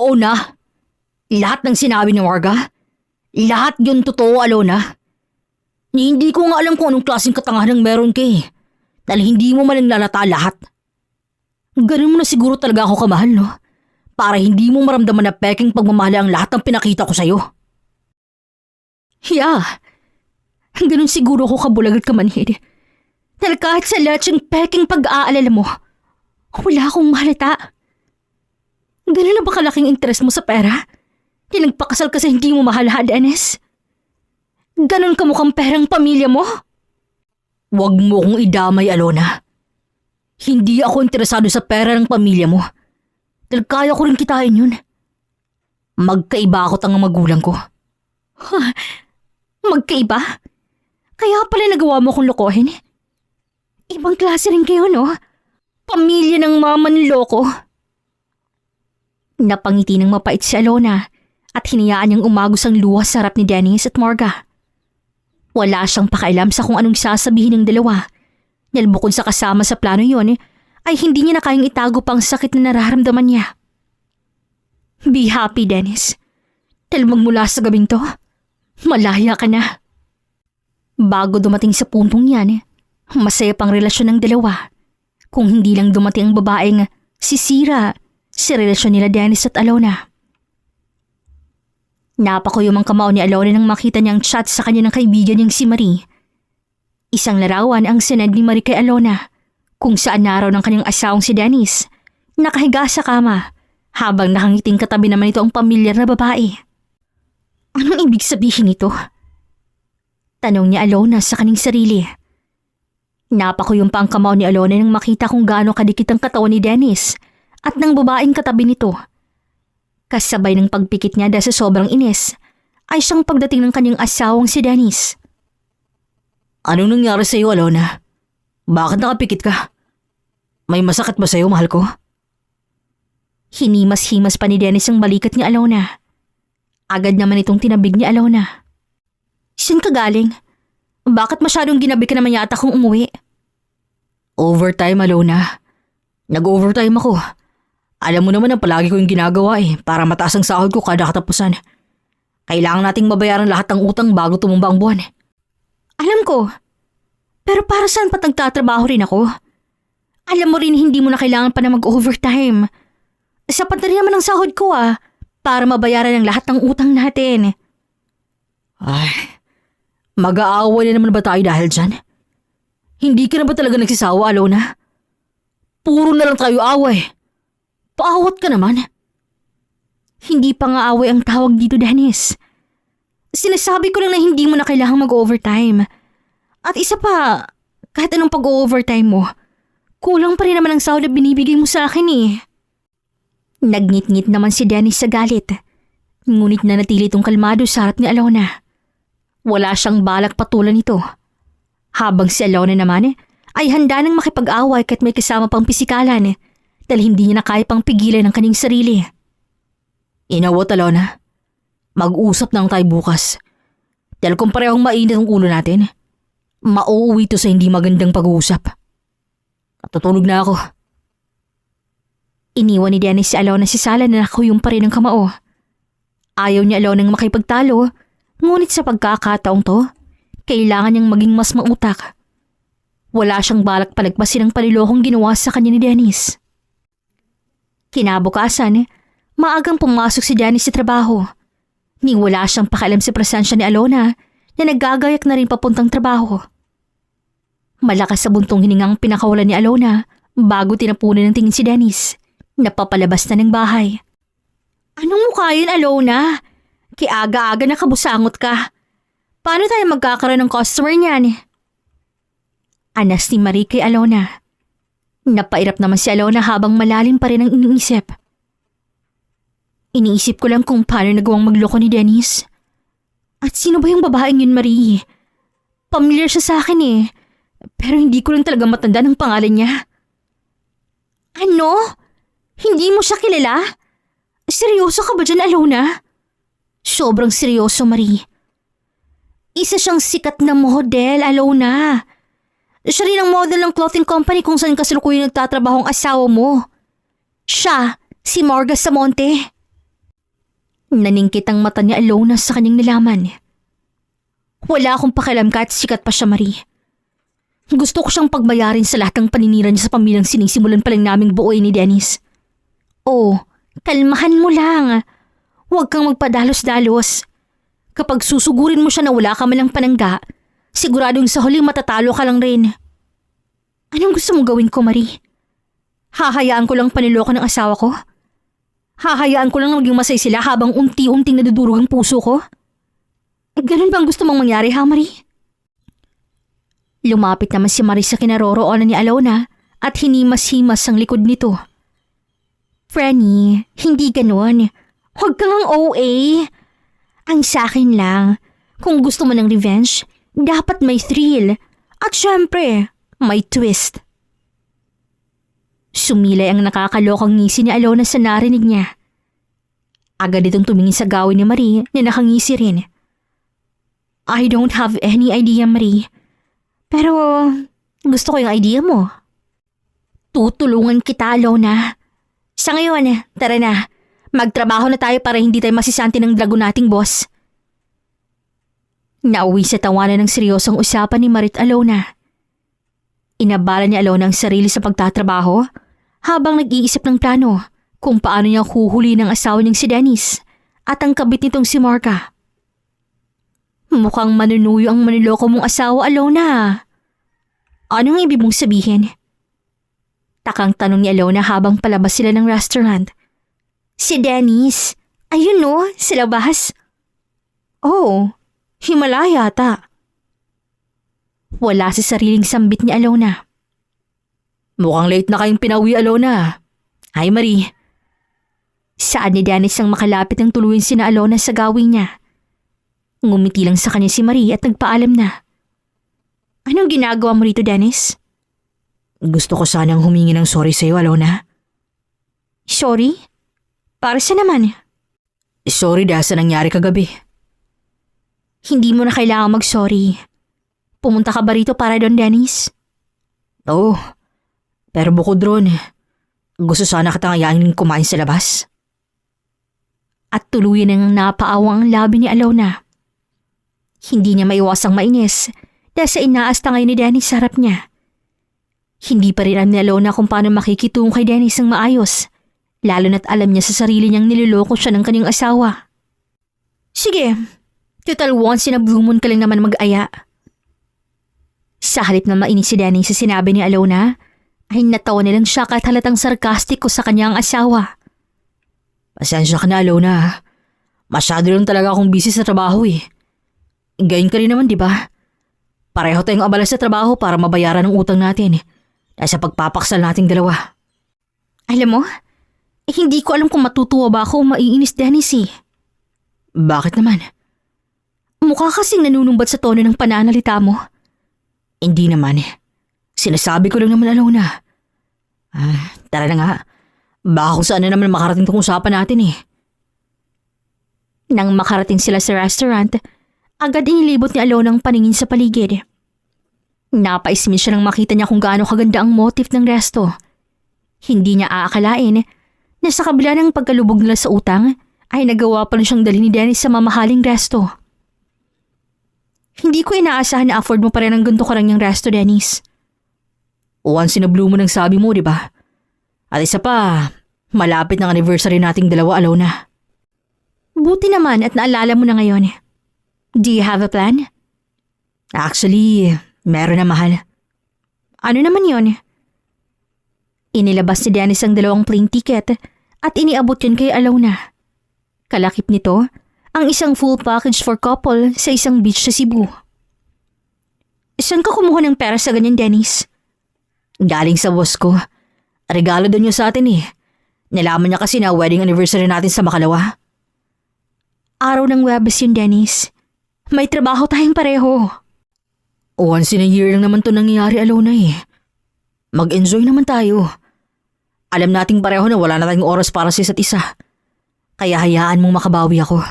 Oo na. Lahat ng sinabi ni Marga, lahat yun totoo, Alona. Hindi ko nga alam kung anong klaseng katangahan meron ka eh. Dahil hindi mo man lalata lahat. Ganun mo na siguro talaga ako kamahal, no? Para hindi mo maramdaman na peking pagmamahal ang lahat ng pinakita ko sa'yo. Yeah. Ganun siguro ako kabulag at kamanhid. Dahil kahit sa lahat yung peking pag-aalala mo, wala akong mahalata. Ganun na ba kalaking interest mo sa pera? Nagpakasal ka sa hindi mo mahal, ha, Dennis? Ganun ka mukhang perang pamilya mo? Huwag mo kong idamay, Alona. Hindi ako interesado sa pera ng pamilya mo. Dahil kaya ko rin kitain yun. Magkaiba ako tangang magulang ko. Huh? Magkaiba? Kaya pala nagawa mo akong lokohin? Ibang klase rin kayo, no? Pamilya ng mama ni Loko. Napangiti ng mapait si Alona at hinayaan niyang umagos ang luha sa harap ni Dennis at Marga. Wala siyang pakialam sa kung anong sasabihin ng dalawa. Dahil bukod sa kasama sa plano yon, ay hindi niya na kayang itago pang sakit na nararamdaman niya. Be happy, Dennis. Dahil magmula sa gabing to, malaya ka na. Bago dumating sa puntong yan, masaya pang relasyon ng dalawa. Kung hindi lang dumating ang babaeng sisira sa relasyon nila Dennis at Alona. Napakuyom ang kamao ni Alona nang makita niyang chat sa kanya ng kaibigan niyang si Marie. Isang larawan ang sinend ni Marie kay Alona kung saan naraw ng kanyang asawang si Dennis nakahiga sa kama habang nakangiting katabi naman ito ang pamilyar na babae. Anong ibig sabihin nito? Tanong ni Alona sa kanyang sarili. Napakuyom pa ang kamao ni Alona nang makita kung gaano kadikit ang katawan ni Dennis at ng babaeng katabi nito. Kasabay ng pagpikit niya dahil sa sobrang inis ay siyang pagdating ng kanyang asawang si Dennis. Anong nangyari sa iyo, Alona? Bakit nakapikit ka? May masakit ba sa iyo, mahal ko? Hinimas-himas pa ni Dennis ang balikat ni Alona. Agad naman itong tinabig ni Alona. Saan ka galing? Bakit masyadong ginabi ka naman yata kung umuwi? Overtime, Alona. Nag-overtime ako. Alam mo naman ang palagi ko yung ginagawa para mataas ang sahod ko kada katapusan. Kailangan nating mabayaran lahat ng utang bago tumumba ang buwan. Alam ko. Pero para saan pa nagtatrabaho rin ako? Alam mo rin hindi mo na kailangan pa na mag-overtime. Sapat na rin naman ang sahod ko para mabayaran ang lahat ng utang natin. Ay, mag-aaway na naman ba tayo dahil dyan? Hindi ka na ba talaga nagsisawa, Alona? Puro na lang tayo away. Paawat ka naman. Hindi pa nga away ang tawag dito, Dennis. Sinasabi ko lang na hindi mo na kailangang mag-overtime. At isa pa, kahit anong pag-overtime mo, kulang pa rin naman ang sahod na binibigay mo sa akin. Nagngit-ngit naman si Dennis sa galit. Ngunit nanatili itong kalmado sa harap ni Alona. Wala siyang balak patulan nito. Habang si Alona naman ay handa nang makipag-away kahit may kasama pang pisikalan dahil hindi niya na kaya pang pigilan ang kanyang sarili. Inawat, Alona. Mag-usap lang tayo bukas. Dahil kung parehong mainit ang ulo natin, mauuwi to sa hindi magandang pag-uusap. Natutulog na ako. Iniwan ni Dennis si Alona si Sala na nakuyong pa rin ang kamao. Ayaw niya Alona nang makipagtalo, ngunit sa pagkakataong to, kailangan niyang maging mas mautak. Wala siyang balak palagpasin ang palilokong ginawa sa kanya ni Dennis. Kinabukasan, maagang pumasok si Dennis sa trabaho. Ni wala siyang pakialam sa presensya ni Alona na naggagayak na rin papuntang trabaho. Malakas sa buntong hiningang pinakawalan ni Alona bago tinapunan ng tingin si Dennis. Napapalabas na ng bahay. Anong mukha yun, Alona? Kiaga-aga nakabusangot ka. Paano tayo magkakaroon ng customer niyan? Anas ni Marie kay Alona. Napairap naman si Alona habang malalim pa rin ang iniisip. Iniisip ko lang kung paano nagawang magloko ni Dennis. At sino ba yung babaeng yun, Marie? Pamilyar siya sa akin pero hindi ko lang talaga matanda ng pangalan niya. Ano? Hindi mo siya kilala? Seryoso ka ba dyan, Alona? Sobrang seryoso, Marie. Isa siyang sikat na model, Alona. Siya rin ang model ng clothing company kung saan kasalukuyan nagtatrabaho ang asawa mo. Siya, si Marga Samonte. Naningkit ang mata ni Alona sa kanyang nalaman. Wala akong pakialam kahit sikat pa siya, Marie. Gusto ko siyang pagbayarin sa lahat ng paninira niya sa pamilyang sinisimulan pa lang naming buoy ni Dennis. Oh, kalmahan mo lang. Huwag kang magpadalos-dalos. Kapag susugurin mo siya na wala ka malang panangga, siguradong sa huling matatalo ka lang rin. Anong gusto mong gawin ko, Marie? Hahayaan ko lang paniloko ng asawa ko? Hahayaan ko lang maging masay sila habang unti-unting nadudurog ang puso ko? Ganun bang gusto mong mangyari, ha, Marie? Lumapit naman si Marie sa kinaroroonan ni Alona at hinimas-himas ang likod nito. Franny, hindi ganun. Huwag kang ang OA. Ang sakin lang, kung gusto mo ng revenge, dapat may thrill. At syempre, may twist. Sumilay ang nakakalokang ngisi ni Alona sa narinig niya. Agad itong tumingin sa gawin ni Marie na nakangisi rin. I don't have any idea, Marie. Pero gusto ko yung idea mo. Tutulungan kita, Alona. Sa ngayon, tara na. Magtrabaho na tayo para hindi tayo masisanti ng dragon nating boss. Nauwi sa tawanan ng seryosong usapan ni Marie at Alona. Inabala ni Alona ang sarili sa pagtatrabaho habang nag-iisip ng plano kung paano niya huhuli ng asawa niyang si Dennis at ang kabit nitong si Marka. Mukhang manunuyo ang maniloko mong asawa, Alona. Anong ibig mong sabihin? Takang tanong ni Alona habang palabas sila ng restaurant. Si Dennis. Ayun no, sa labas. Oh, himala yata. Wala sa sariling sambit ni Alona. Mukhang late na kayong pinauwi, Alona. Hi, Marie. Saan ni Dennis ang makalapit ng tuluyan sina Alona sa gawin niya? Ngumiti lang sa kanya si Marie at nagpaalam na. Anong ginagawa mo rito, Dennis? Gusto ko sanang humingi ng sorry sa'yo, Alona. Sorry? Para sa naman? Sorry dahil sa nangyari kagabi. Hindi mo na kailangan mag-sorry. Pumunta ka ba rito para doon, Dennis? Oo. Pero bukod ron, gusto sana kitang ayaing kumain sa labas. At tuluyan ng napaawang ang labi ni Alona. Hindi niya maiwasang mainis dahil sa inaasta ngayon ni Dennis sa harap niya. Hindi pa rin alam ni Alona kung paano makikitungo kay Dennis ng maayos, lalo na't alam niya sa sarili niyang niloloko siya ng kanyang asawa. Sige, total once in a blue moon ka lang naman mag-aya. Sa halip na mainis si Dennis sa sinabi ni Alona, ay natawa nilang siya kahit halatang sarkastiko sa kanyang asawa. Pasensya ka na, Alona. Masyado lang talaga akong busy sa trabaho eh. Gayon ka rin naman, di ba? Pareho tayong abala sa trabaho para mabayaran ang utang natin dahil sa pagpapaksal nating dalawa. Alam mo, hindi ko alam kung matutuwa ba ako o maiinis, Dennis eh. Bakit naman? Mukha kasing nanunumbat sa tono ng pananalita mo. Hindi naman. Sinasabi ko lang naman, Alona. Tara na nga. Baka kung saan na naman makarating itong usapan natin eh. Nang makarating sila sa restaurant, agad inilibot ni Alona ang paningin sa paligid. Napaismin siya nang makita niya kung gaano kaganda ang motif ng resto. Hindi niya aakalain na sa kabila ng pagkalubog nila sa utang ay nagawa pa rin siyang dalhin ni Dennis sa mamahaling resto. Hindi ko inaasahan na afford mo pa rin ang ganito karanyang resto, Dennis. Once in a blue moon ang sabi mo, di ba? At isa pa, malapit ng anniversary nating dalawa, Alona. Buti naman at naalala mo na ngayon. Do you have a plan? Actually, meron na, mahal. Ano naman yon? Inilabas ni Dennis ang 2 plane ticket at iniabot yun kay Alona. Kalakip nito, ang isang full package for couple sa isang beach sa Cebu. Saan ka kumuha ng pera sa ganyan, Dennis? Galing sa boss ko. Regalo doon niya sa atin eh. Nalaman niya kasi na wedding anniversary natin sa Makalawa. Araw ng Webes yun, Dennis. May trabaho tayong pareho. Once in a year lang naman to nangyayari, Alona eh. Mag-enjoy naman tayo. Alam nating pareho na wala na tayong oras para sa isa't isa. Kaya hayaan mong makabawi ako.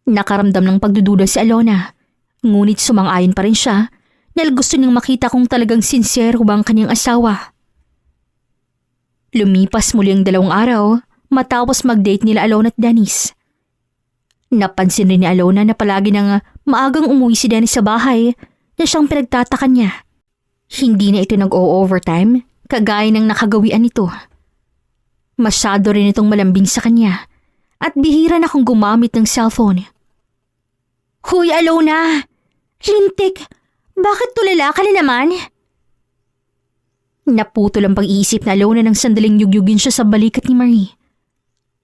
Nakaramdam ng pagdududa si Alona. Ngunit sumang-ayon pa rin siya dahil gusto niyang makita kung talagang sincere ba ang kanyang asawa. Lumipas muli ang 2 araw matapos mag-date nila Alona at Dennis. Napansin rin ni Alona na palagi nang maagang umuwi si Dennis sa bahay na siyang pinagtataka niya. Hindi na ito nag-o-overtime kagaya ng nakagawian nito. Masyado rin itong malambing sa kanya at bihira na akong gumamit ng cellphone. Huy Alona! Lintik! Bakit tulala ka na naman? Naputol ang pag-iisip na Alona nang sandaling yugyugin siya sa balikat ni Marie.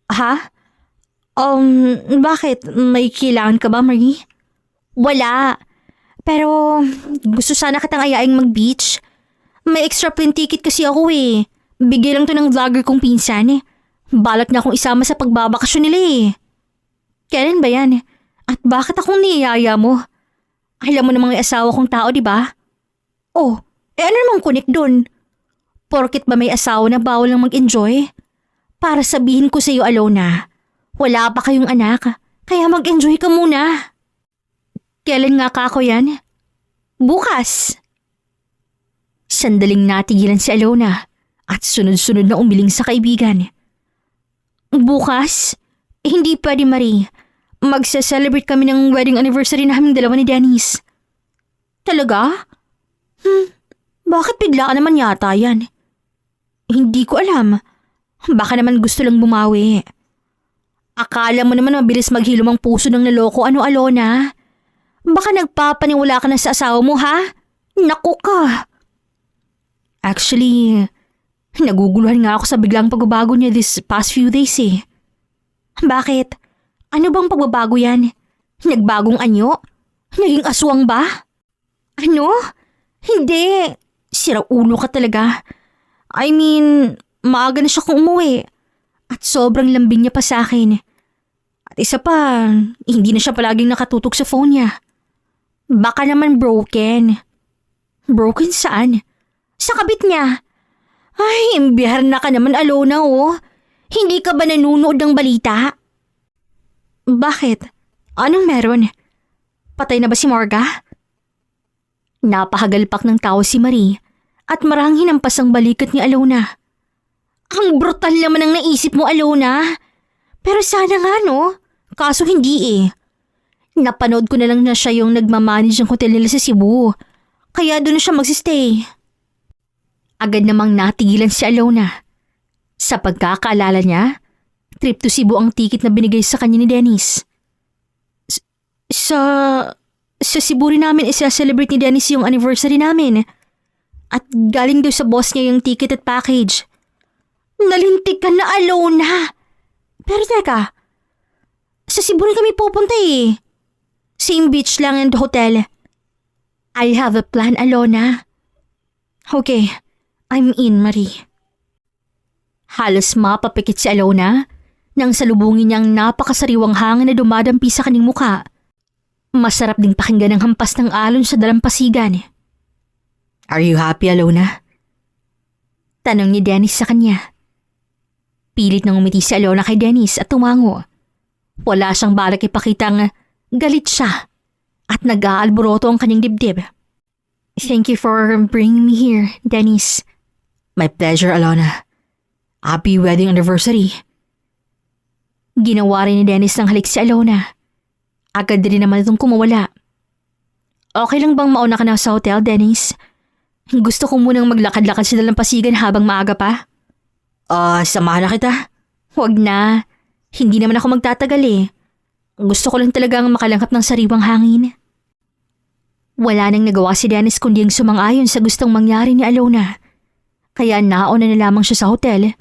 Ha? Bakit? May kailangan ka ba, Marie? Wala. Pero gusto sana kitang ayaing mag-beach. May extra plane ticket kasi ako eh. Bigay lang to ng vlogger kong pinsan eh. Balak na akong isama sa pagbabakasyon nila eh. Kailan ba yan? At bakit akong niyaya mo? Alam mo namang may asawa kong tao, di ba? Oh, ano namang kunik dun? Porket ba may asawa na bawal lang mag-enjoy? Para sabihin ko sa iyo, Alona, wala pa kayong anak, kaya mag-enjoy ka muna. Kailan nga ka ako yan? Bukas. Sandaling natigilan si Alona at sunod-sunod na umiling sa kaibigan. Bukas? Hindi pwede, Marie. Magsa-celebrate kami ng wedding anniversary naming dalawa ni Dennis. Talaga? Bakit bigla ka naman yata yan? Hindi ko alam. Baka naman gusto lang bumawi. Akala mo naman mabilis maghilom ang puso ng naloko Alona? Baka nagpapaniwala ka na sa asawa mo, ha? Naku ka! Actually, naguguluhan nga ako sa biglang pagbabago niya this past few days eh. Bakit? Ano bang pagbabago yan? Nagbagong anyo? Naging aswang ba? Ano? Hindi. Sira ulo ka talaga. I mean, maaga na siya kung umuwi. At sobrang lambing niya pa sa akin. At isa pa, hindi na siya palaging nakatutok sa phone niya. Baka naman broken. Broken saan? Sa kabit niya. Ay, imbihar na ka naman, Alona, oh. Hindi ka ba nanunood ng balita? Bakit? Anong meron? Patay na ba si Morga? Napahagalpak ng tao si Marie at marang hinampas ang balikat ni Alona. Ang brutal naman ang naisip mo, Alona. Pero sana nga, no? Kaso hindi eh. Napanood ko na lang na siya yung nagmamanage ng hotel nila sa Cebu. Kaya doon na siya magsistay. Agad namang natigilan si Alona. Sa pagkakaalala niya, trip to Cebu ang ticket na binigay sa kanya ni Dennis. Sa Cebu rin namin isa-celebrate ni Dennis yung anniversary namin. At galing daw sa boss niya yung ticket at package. Nalintik ka na, Alona. Pero teka, sa Cebu rin kami pupunta eh. Same beach lang and hotel. I have a plan, Alona. Okay, I'm in, Marie. Halos mapapikit si Alona nang salubungin niyang napakasariwang hangin na dumadampi sa kanyang muka. Masarap ding pakinggan ang hampas ng alon sa dalampasigan. Are you happy, Alona? Tanong ni Dennis sa kanya. Pilit nang umiti si Alona kay Dennis at tumango. Wala siyang balak ipakitang galit siya at nag-aalboroto ang kanyang dibdib. Thank you for bringing me here, Dennis. My pleasure, Alona. Happy wedding anniversary. Ginawa rin ni Dennis ng halik si Alona. Agad din naman itong kumawala. Okay lang bang mauna ka na sa hotel, Dennis? Gusto ko munang maglakad-lakad sa dalampasigan habang maaga pa. Samahan na kita. Huwag na. Hindi naman ako magtatagal eh. Gusto ko lang talagang makalangkap ng sariwang hangin. Wala nang nagawa si Dennis kundi ang sumang-ayon sa gustong mangyari ni Alona. Kaya nauna na lamang siya sa hotel.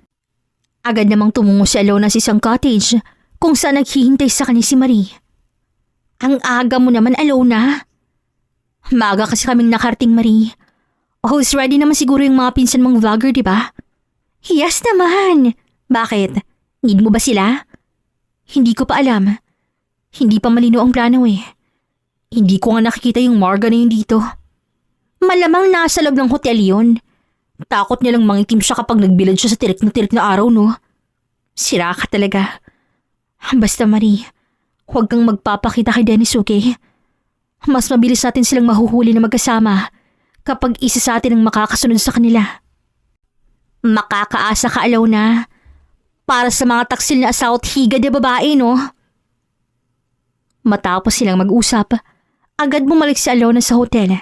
Agad namang tumungo si Alona sa isang cottage kung saan naghihintay sa kanya si Marie. Ang aga mo naman, Alona. Maaga kasi kaming nakarating, Marie. Host ready naman siguro yung mga pinsan mong vlogger, di ba? Yes naman. Bakit? Need mo ba sila? Hindi ko pa alam. Hindi pa malino ang plano eh. Hindi ko nga nakikita yung Morga na yun dito. Malamang nasa loob ng hotel yun. Takot niya lang mangitim siya kapag nagbilad siya sa tirik na araw, no? Sira ka talaga. Basta, Marie, huwag kang magpapakita kay Dennis, okay? Mas mabilis natin silang mahuhuli na magkasama kapag isa sa atin ang makakasunod sa kanila. Makakaasa ka, Alona. Para sa mga taksil na asawa at higad na babae, no? Matapos silang mag-usap, agad bumalik si Alona sa hotel.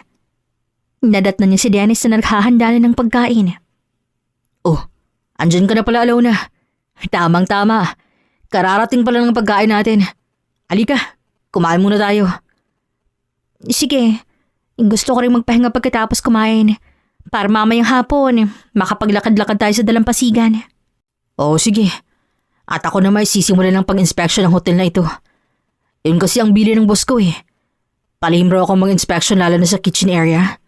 Nadatnan niya si Dennis na naghahanda na ng pagkain. Oh, andyan ka na pala, Alona. Tamang-tama. Kararating pala ng pagkain natin. Halika, kumain muna tayo. Sige, gusto ko rin magpahinga pagkatapos kumain. Para mamayang hapon, makapaglakad-lakad tayo sa dalampasigan. Oo, sige. At ako na may sisimulan ng pag-inspection ng hotel na ito. Yun kasi ang bili ng boss ko eh. Palihim raw ako mag-inspection lalo na sa kitchen area.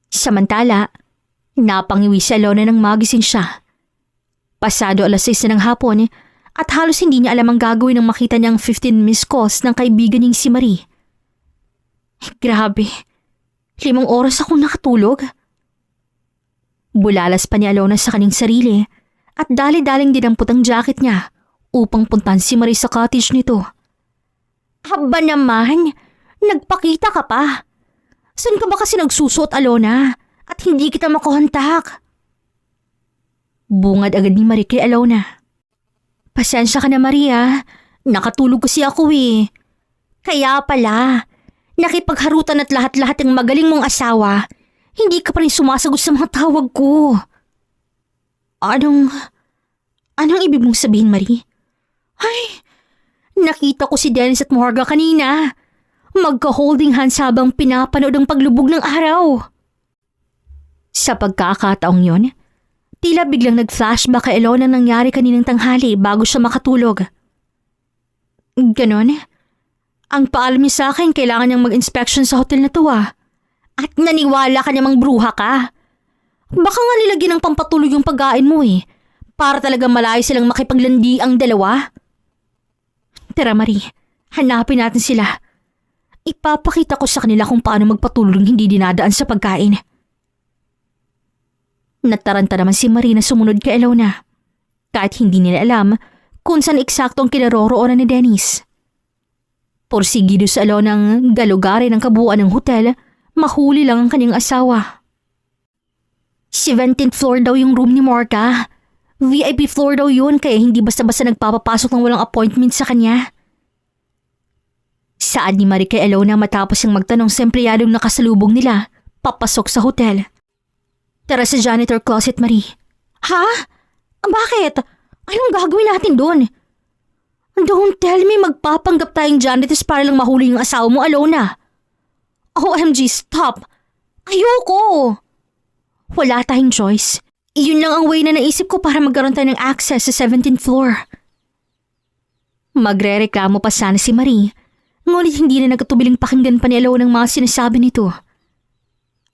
Samantala, napangiwi si Alona nang magising siya. Pasado 6:00 na ng hapon at halos hindi niya alam ang gagawin nang makita niyang 15 missed calls ng kaibigan niyang si Marie. Grabe, 5 oras akong nakatulog. Bulalas pa ni Alona sa kanyang sarili at dali-daling dinampot ang jacket niya upang puntahan si Marie sa cottage nito. Aba naman, nagpakita ka pa. Saan ka ba kasi nagsusuot, Alona? At hindi kita makontak? Bungad agad ni Marie kay Alona. Pasensya ka na, Maria. Nakatulog kasi ako eh. Kaya pala, nakipagharutan at lahat-lahat ng magaling mong asawa, hindi ka pa rin sumasagot sa mga tawag ko. Anong ibig mong sabihin, Marie? Ay, nakita ko si Dennis at Morga kanina. Magka-holding hands habang pinapanood ang paglubog ng araw. Sa pagkakataong yon, tila biglang nag-flashback kay Alona nangyari kaninang tanghali bago siya makatulog. Ganon? Ang paalam niya sa akin kailangan niyang mag-inspection sa hotel na to ah. At naniwala ka namang bruha ka. Baka nga nilagyan ng pampatulog yung pagkain mo eh. Para talagang malayo silang makipaglandi ang dalawa. Tara Marie, hanapin natin sila. Ipapakita ko sa kanila kung paano magpatulog hindi dinadaan sa pagkain. Nataranta naman si Marie na sumunod kay Alona. Kahit hindi nila alam kung saan eksakto ang kinaroroonan ni Dennis. Porsigido sa Alona ang galugarin ng kabuuan ng hotel, mahuli lang ang kanyang asawa. 17th floor daw yung room ni Morga. VIP floor daw yun kaya hindi basta-basta nagpapapasok ng walang appointment sa kanya. Saad ni Marie kay Alona matapos yung magtanong sa empleyadong nakasalubong nila, papasok sa hotel. Tara sa janitor closet, Marie. Ha? Bakit? Anong gagawin natin doon? Don't tell me magpapanggap tayong janitors para lang mahuli yung asawa mo, Alona. OMG, stop! Ayoko! Wala tayong choice. Iyon lang ang way na naisip ko para magkaroon tayo ng access sa 17th floor. Magrereklamo pa sana si Marie, ngunit hindi na nagkatubiling pakinggan pa ni Alona ng mga sinasabi nito.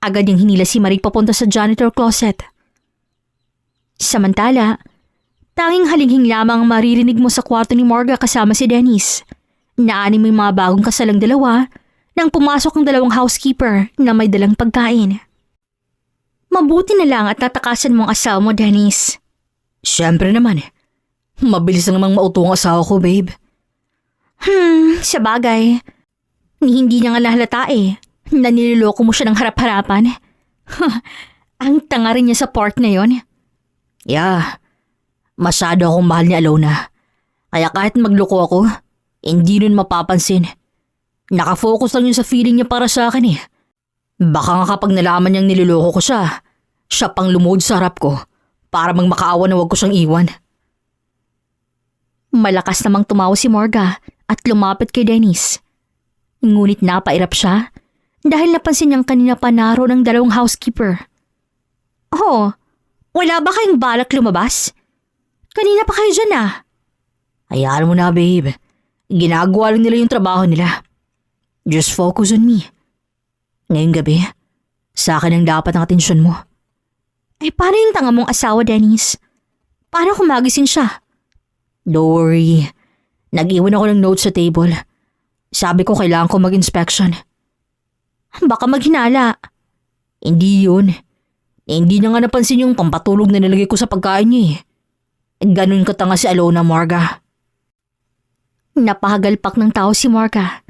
Agad niyang hinila si Marie papunta sa janitor closet. Samantala, tanging halinghing lamang maririnig mo sa kwarto ni Morga kasama si Dennis. Naanin mo yung mga bagong kasalang dalawa nang pumasok ang dalawang housekeeper na may dalang pagkain. Mabuti na lang at natakasan mo ang asawa mo, Dennis. Siyempre naman. Mabilis lang namang mauto ang asawa ko, babe. Sa bagay. Hindi niya nga nahalata eh. Na niloloko mo siya ng harap-harapan. Ang tanga rin niya sa part na yon. Yeah. Masyado akong mahal ni Alona. Kaya kahit magloko ako, hindi nun mapapansin. Nakafocus lang yun sa feeling niya para sa akin eh. Baka nga kapag nalaman niyang niloloko ko siya pang lumuhod sa harap ko para magmakaawa na wag ko siyang iwan. Malakas namang tumawa si Morga at lumapit kay Dennis. Ngunit napairap siya dahil napansin niyang kanina pa naroon ang dalawang housekeeper. Oh, wala ba kayong balak lumabas? Kanina pa kayo dyan ah. Hayaan mo na, babe. Ginagawa lang nila yung trabaho nila. Just focus on me. Ngayong gabi, sa akin ang dapat ang atensyon mo. Eh paano yung tanga mong asawa, Dennis? Paano kung magising siya? Don't worry. Nag-iwan ako ng notes sa table. Sabi ko kailangan ko mag-inspection. Baka maghinala. Hindi yun. Hindi niya nga napansin yung pampatulog na nilagay ko sa pagkain niya eh. Ganun katanga si Alona, Morga. Napahagalpak ng tao si Morga.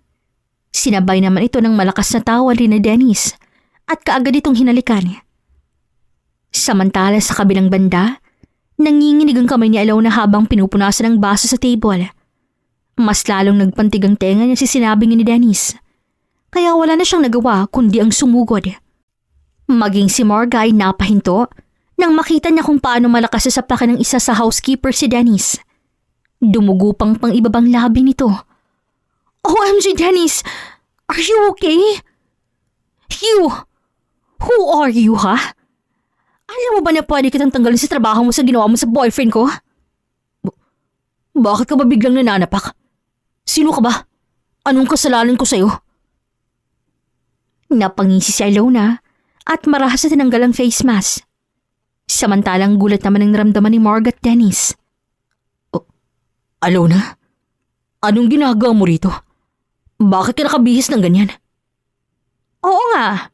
Sinabay naman ito ng malakas na tawa rin ni Dennis at kaagad itong hinalikan. Samantala sa kabilang banda, Nanginginig ang kamay ni Alona habang pinupunasan ang baso sa table. Mas lalong nagpantig ang tenga niya si sinabing ni Dennis. Kaya wala na siyang nagawa kundi ang sumugod. Maging si Marga ay napahinto nang makita niya kung paano malakas sa sapakan ng isa sa housekeeper si Dennis. Dumugo pang ibabang labi nito. OMG Dennis! Are you okay? You! Who are you, ha? Alam mo ba na pwede kitang tanggalin sa trabaho mo sa ginawa mo sa boyfriend ko? Bakit ka ba biglang nananapak? Sino ka ba? Anong kasalanan ko sa'yo? Napangisi si Alona at marahas na tinanggal ang face mask. Samantalang gulat naman ang naramdaman ni Marga at Dennis. Alona? Anong ginagawa mo rito? Bakit ka nakabihis ng ganyan? Oo nga.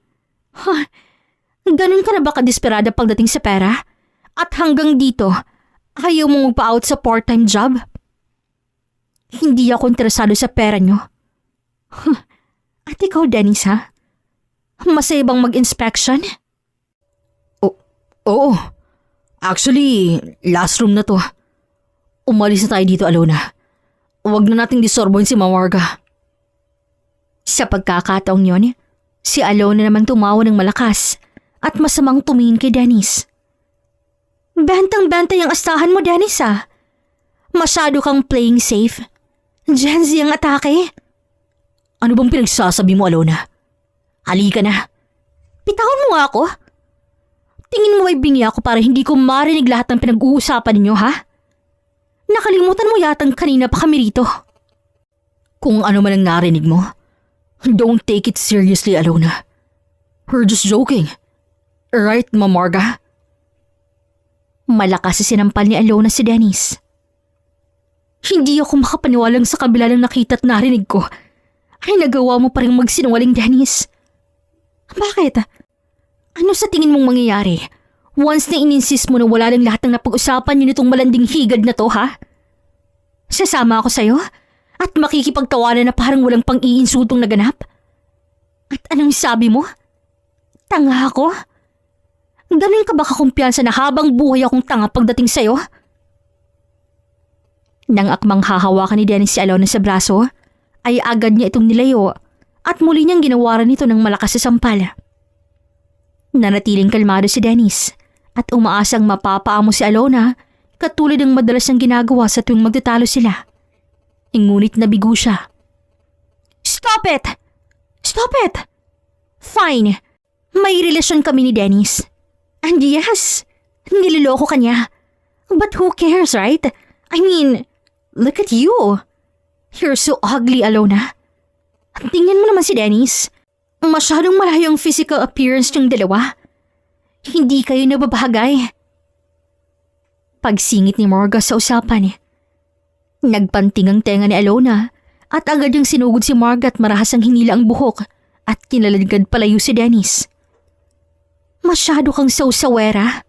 Ganun ka na ba kadesperada pagdating sa pera? At hanggang dito, ayaw mong magpa-out sa part-time job? Hindi ako interesado sa pera nyo. At ikaw, Dennis, ha? Masaya bang mag-inspection? Oo. Actually, last room na to. Umalis na tayo dito, Alona. Huwag na nating disorbohin si Mawarga. Sa pagkakataong yon, si Alona naman tumawa ng malakas at masamang tumingin kay Dennis. Bentang-benta yung astahan mo, Dennis, ha? Masyado kang playing safe. Gen Z ang atake. Ano bang pinagsasabi mo, Alona? Halika na. Pitawan mo nga ako. Tingin mo ay bingi ako para hindi ko marinig lahat ng pinag-uusapan ninyo, ha? Nakalimutan mo yatang kanina pa kami rito. Kung ano man ang narinig mo, don't take it seriously, Alona. We're just joking. Right, Mamarga? Malakas si sinampal ni Alona si Dennis. Hindi ako makapaniwalang sa kabila ng nakita at narinig ko ay nagawa mo pa rin magsinungaling, Dennis. Bakit? Ano sa tingin mong mangyayari once na ininsist mo na wala lang lahat ng napag-usapan niyo nitong malanding higad na to, ha? Sasama ako sa'yo at makikipagtawanan na parang walang pang-iinsultong naganap? At anong sabi mo? Tanga ako? Ganun ka ba kakumpiyansa na habang buhay akong tanga pagdating sa'yo? Nang akmang hahawakan ni Dennis si Alona sa braso, ay agad niya itong nilayo at muli niyang ginawaran nito ng malakas sa sampal. Nanatiling kalmado si Dennis at umaasang mapapaamo si Alona katulad ng madalas niyang ginagawa sa tuwing magtatalo sila. Ngunit nabigo siya. Stop it! Stop it! Fine. May relasyon kami ni Dennis. And yes, niloloko ka niya. But who cares, right? I mean, look at you. You're so ugly, Alona. Tingnan mo naman si Dennis. Masyadong malayo ang physical appearance niyong dalawa. Hindi kayo nababagay. Pagsingit ni Marga sa usapan, nagpanting ang tenga ni Alona at agad yung sinugod si Marga at marahas ang hinila ang buhok at kinaladgad palayo si Dennis. Masyado kang sawsawera.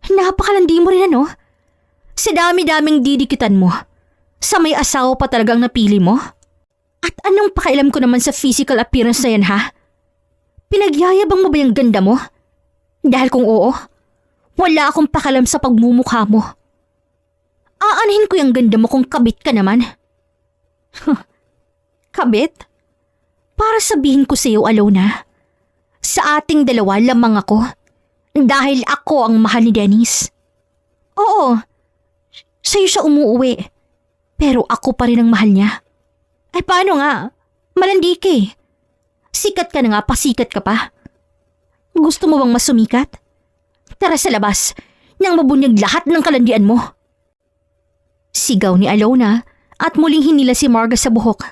Napakalandi mo rin, ano? Sa dami-daming didikitan mo, sa may asawa pa talagang napili mo? At anong pakialam ko naman sa physical appearance na yan, ha? Pinagyayabang mo ba yung ganda mo? Dahil kung oo, wala akong pakialam sa pagmumukha mo. Aanhin ko yung ganda mo kung kabit ka naman. Kabit? Para sabihin ko sa iyo, Alona, sa ating dalawa lamang ako dahil ako ang mahal ni Dennis. Oo, sa'yo siya umuuwi, pero ako pa rin ang mahal niya. Ay paano nga? Malandi ka eh. Sikat ka na nga, pasikat ka pa. Gusto mo bang masumikat? Tara sa labas, nang mabunyag lahat ng kalandian mo. Sigaw ni Alona at muling hinila si Marga sa buhok.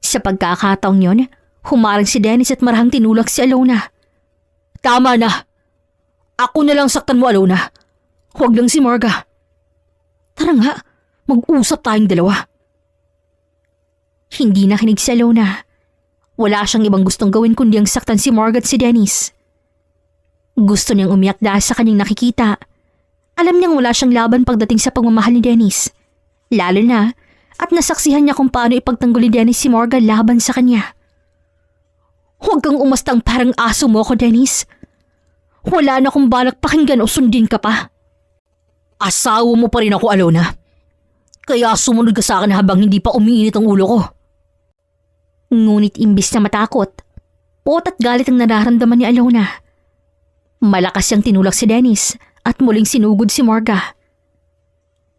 Sa pagkakataong yon, humarang si Dennis at marahang tinulak si Alona. Tama na. Ako na lang saktan mo, Alona. Huwag lang si Marga. Tara nga, mag-usap tayong dalawa. Hindi nakinig si Alona. Wala siyang ibang gustong gawin kundi ang saktan si Marga at si Dennis. Gusto niyang umiyak dahil sa kanyang nakikita. Alam niyang wala siyang laban pagdating sa pagmamahal ni Dennis. Lalo na at nasaksihan niya kung paano ipagtanggol ni Dennis si Marga laban sa kanya. Huwag kang umastang parang aso mo ako, Dennis. Wala na akong balak pakinggan o sundin ka pa. Asawa mo pa rin ako, Alona. Kaya sumunod ka sa akin habang hindi pa umiinit ang ulo ko. Ngunit imbis na matakot, pot at galit ang nararamdaman ni Alona. Malakas siyang tinulak si Dennis at muling sinugod si Morga.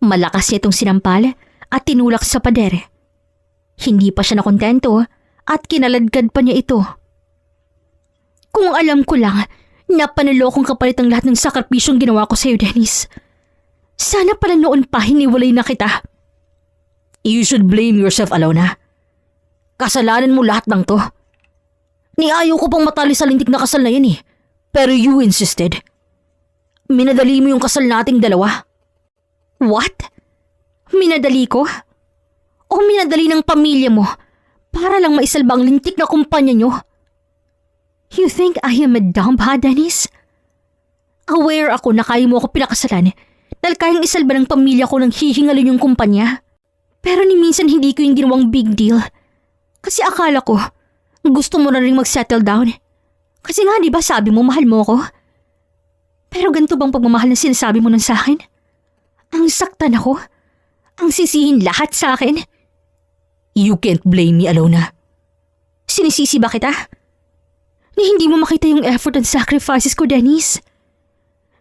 Malakas niya itong sinampal at tinulak sa pader. Hindi pa siya nakontento at kinaladkad pa niya ito. Kung alam ko lang na panalokong kapalit ang lahat ng sakripisyong ginawa ko sa iyo, Dennis. Sana pala noon pa hiniwalay na kita. You should blame yourself, Alona. Kasalanan mo lahat ng to. Niayaw ko pang matali sa lintik na kasal na yan eh. Pero you insisted. Minadali mo yung kasal nating dalawa. What? Minadali ko? O minadali ng pamilya mo para lang maisalba ang lintik na kumpanya nyo? You think I am a dumb, ha, Dennis? Aware ako na kaya mo ako pinakasalan dahil kayang isalba ng pamilya ko nang hihingalin yung kumpanya. Pero ni minsan hindi ko yung ginawang big deal. Kasi akala ko, gusto mo na rin mag-settle down. Kasi nga di ba sabi mo mahal mo ako? Pero ganito bang pagmamahal na sinasabi mo nun sa akin? Ang saktan ako? Ang sisihin lahat sa akin? You can't blame me, Alona. Sinisisi ba kita? Ni hindi mo makita yung effort at sacrifices ko, Dennis.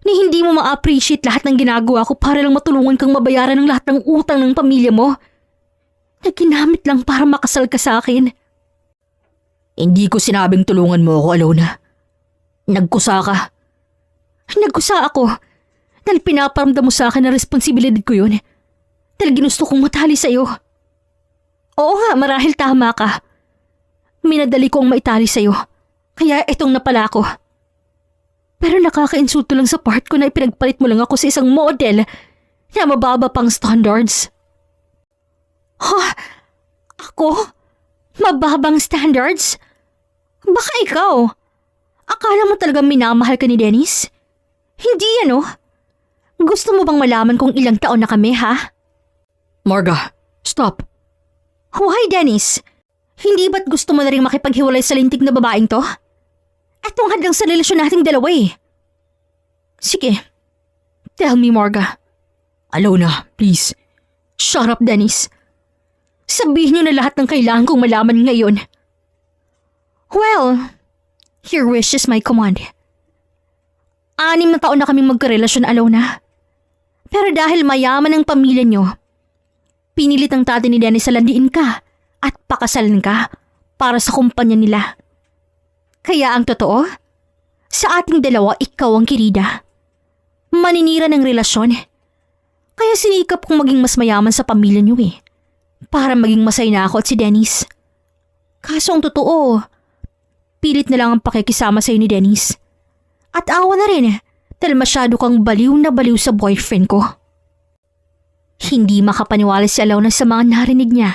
Ni hindi mo ma-appreciate lahat ng ginagawa ko para lang matulungan kang mabayaran ng lahat ng utang ng pamilya mo. Na ginamit lang para makasal ka sa akin. Hindi ko sinabing tulungan mo ako, Alona. Nagkusa ka. Nagkusa ako dahil pinaparamdam mo sa akin na responsibilidad ko yun. Dahil ginusto kong matali sa'yo. Oo nga, marahil tama ka. Minadali ko ang maitali sa'yo. Kaya itong napala ko. Pero nakaka-insulto lang sa part ko na ipinagpalit mo lang ako sa isang model na mababa pang standards. Ha? Ako? Mababang standards? Baka ikaw. Akala mo talagang minamahal ka ni Dennis? Hindi ano? Gusto mo bang malaman kung ilang taon na kami, ha? Marga, stop. Why, Dennis? Hindi ba't gusto mo na rin makipaghiwalay sa lintik na babaeng to? At tungkad lang sa relasyon nating dalawa eh. Sige. Tell me, Marga. Alona, please. Shut up, Dennis. Sabihin niyo na lahat ng kailangan kong malaman ngayon. Well, your wish is my command. 6 na taon na kaming magkarelasyon, Alona. Pero dahil mayaman ang pamilya niyo, pinilit ang tatay ni Dennis sa landiin ka at pakasalan ka para sa kumpanya nila. Kaya ang totoo, sa ating dalawa ikaw ang kirida. Maninira ng relasyon. Kaya sinikap kong maging mas mayaman sa pamilya niyo eh. Para maging masaya na ako at si Dennis. Kaso ang totoo, pilit na lang ang pakikisama sa'yo ni Dennis. At awa na rin dahil masyado kang baliw na baliw sa boyfriend ko. Hindi makapaniwala si Alona sa mga narinig niya.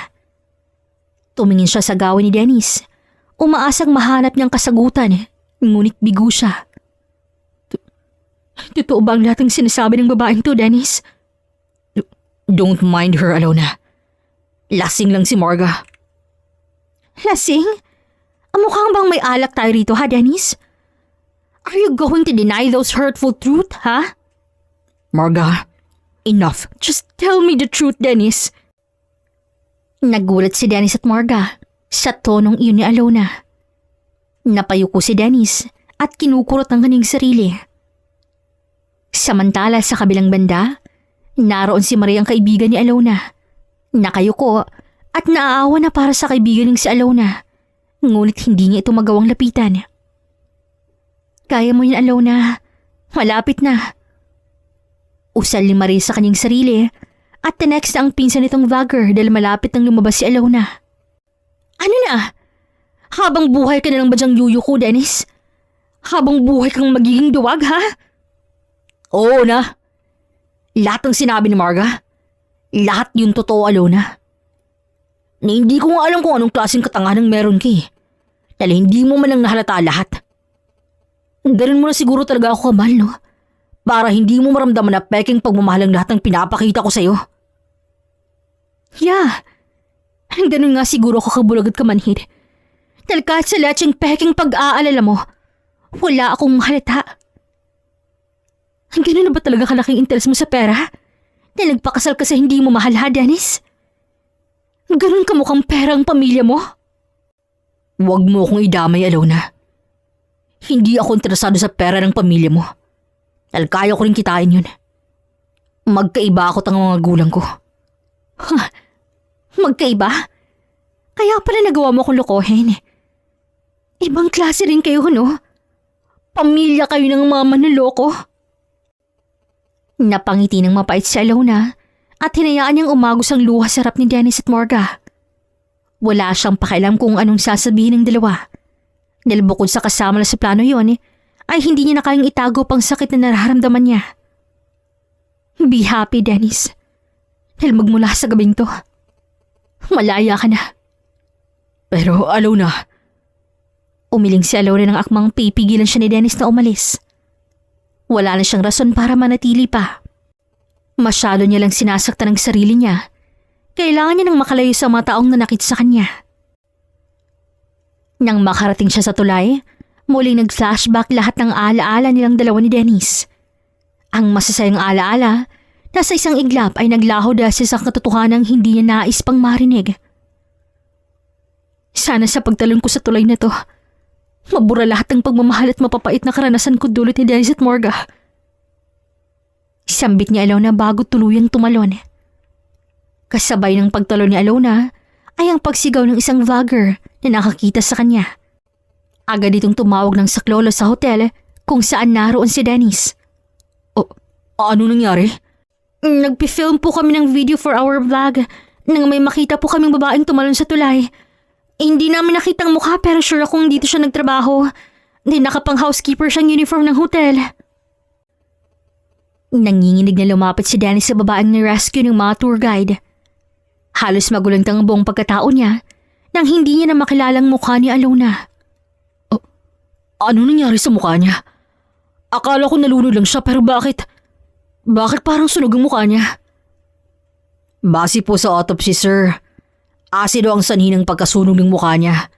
Tumingin siya sa gawin ni Dennis. Umaasang mahanap niyang kasagutan, ngunit bigo siya. Totoo ba ang lahat ng sinasabi ng babaeng to, Dennis? Don't mind her, Alona. Lasing lang si Marga. Lasing? Mukhang bang may alak tayo rito, ha, Dennis? Are you going to deny those hurtful truth, ha? Marga, enough. Just tell me the truth, Dennis. Nagulat si Dennis at Marga sa tonong iyon ni Alona. Napayuko si Dennis at kinukurot ang kanyang sarili. Samantala sa kabilang banda, naroon si Maria ang kaibigan ni Alona. Nakayuko at naaawa na para sa kaibigan ng si Alona. Ngunit hindi niya ito magawang lapitan. Kaya mo yun, Alona. Malapit na. Usal ni Maria sa kanyang sarili at tinext na ang pinsan nitong vlogger dahil malapit nang lumabas si Alona. Ano na? Habang buhay ka na lang ba dyang yuyuko, Dennis? Habang buhay kang magiging duwag, ha? Oo na. Lahat ng sinabi ni Marga, lahat yun totoo, Alona. Na hindi ko nga alam kung anong klaseng katangahan meron ka eh. Dahil hindi mo man lang nahalata lahat. Ganun mo na siguro talaga ako kamahal, no? Para hindi mo maramdaman na peking pagmamahal ang lahat ng pinapakita ko sa'yo. Yeah. Ganun nga siguro ako kabulag at kamanhid. Dahil kahit sa lahat yung peking pag-aalala mo, wala akong halata. Ganun na ba talaga kalaking interes mo sa pera? Na nagpakasal ka sa hindi mo mahal ha, Dennis? Ganun ka mukhang pera ang pamilya mo? Huwag mo akong idamay, Alona. Hindi ako interesado sa pera ng pamilya mo. Dahil kaya ko rin kitain yun. Magkaiba ako tang mga gulang ko. Ha? Magkaiba? Kaya pala nagawa mo akong lokohin. Ibang klase rin kayo, no? Pamilya kayo ng mga manloloko. Napangiti ng mapait si Alona at hinayaan niyang umagos ang luha sa harap ni Dennis at Morga. Wala siyang pakialam kung anong sasabihin ng dalawa. Dahil bukod sa kasama na sa plano yon, ay hindi niya na kayang itago pang sakit na nararamdaman niya. Be happy, Dennis. Dahil magmula sa gabing to, malaya ka na. Pero Alona, umiling si Alona ng akmang pipigilan siya ni Dennis na umalis. Wala na siyang rason para manatili pa. Masyado niya lang sinasaktan ang sarili niya. Kailangan niya nang makalayo sa mga taong nanakit sa kanya. Nang makarating siya sa tulay, muling nag-flashback lahat ng alaala nilang dalawa ni Dennis. Ang masasayang alaala na sa isang iglap ay naglaho dahil sa katotohanang hindi niya nais pang marinig. Sana sa pagtalon ko sa tulay na to, mabura lahat ng pagmamahal at mapapait na karanasan ko dulot ni Dennis at Morga. Sambit ni Alona bago tuluyang tumalon. Kasabay ng pagtalon ni Alona ay ang pagsigaw ng isang vlogger na nakakita sa kanya. Agad itong tumawag ng saklolo sa hotel kung saan naroon si Dennis. Ano nangyari? Nagpi-film po kami ng video for our vlog nang may makita po kaming babaeng tumalon sa tulay. Hindi namin nakita ang mukha pero sure akong dito siya nagtrabaho. Di nakapang housekeeper siyang uniform ng hotel. Nanginginig na lumapit si Dennis sa babaeng ni-rescue ng mga tour guide. Halos magulantang ang buong pagkatao niya nang hindi niya na makilalang mukha ni Alona. Ano nangyari sa mukha niya? Akala ko nalunod lang siya pero bakit? Bakit parang sunog ang mukha niya? Base po sa autopsy, sir. Asido ang sanhi ng pagkasunog ng mukha niya.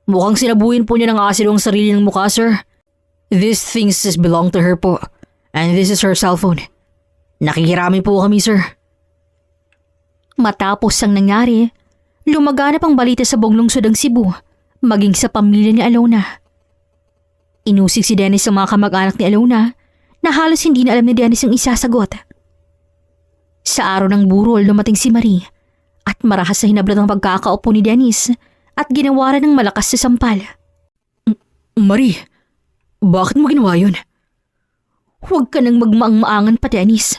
Mukhang sinabuhin po niya ng asido ang sarili ng mukha, sir. These things belong to her po. And this is her cellphone. Nakikirami po kami, sir. Matapos ang nangyari, lumaganap ang balita sa buong lungsod ng Cebu, maging sa pamilya ni Alona. Inusig si Dennis sa mga kamag-anak ni Alona na halos hindi na alam ni Dennis ang isasagot. Sa araw ng burol, lumating si Marie at marahas sa hinablat ang pagkakaupo ni Dennis at ginawaran ng malakas sa sampal. Marie, bakit mo ginawa yun? Huwag ka nang magmaang-maangan pa, Dennis.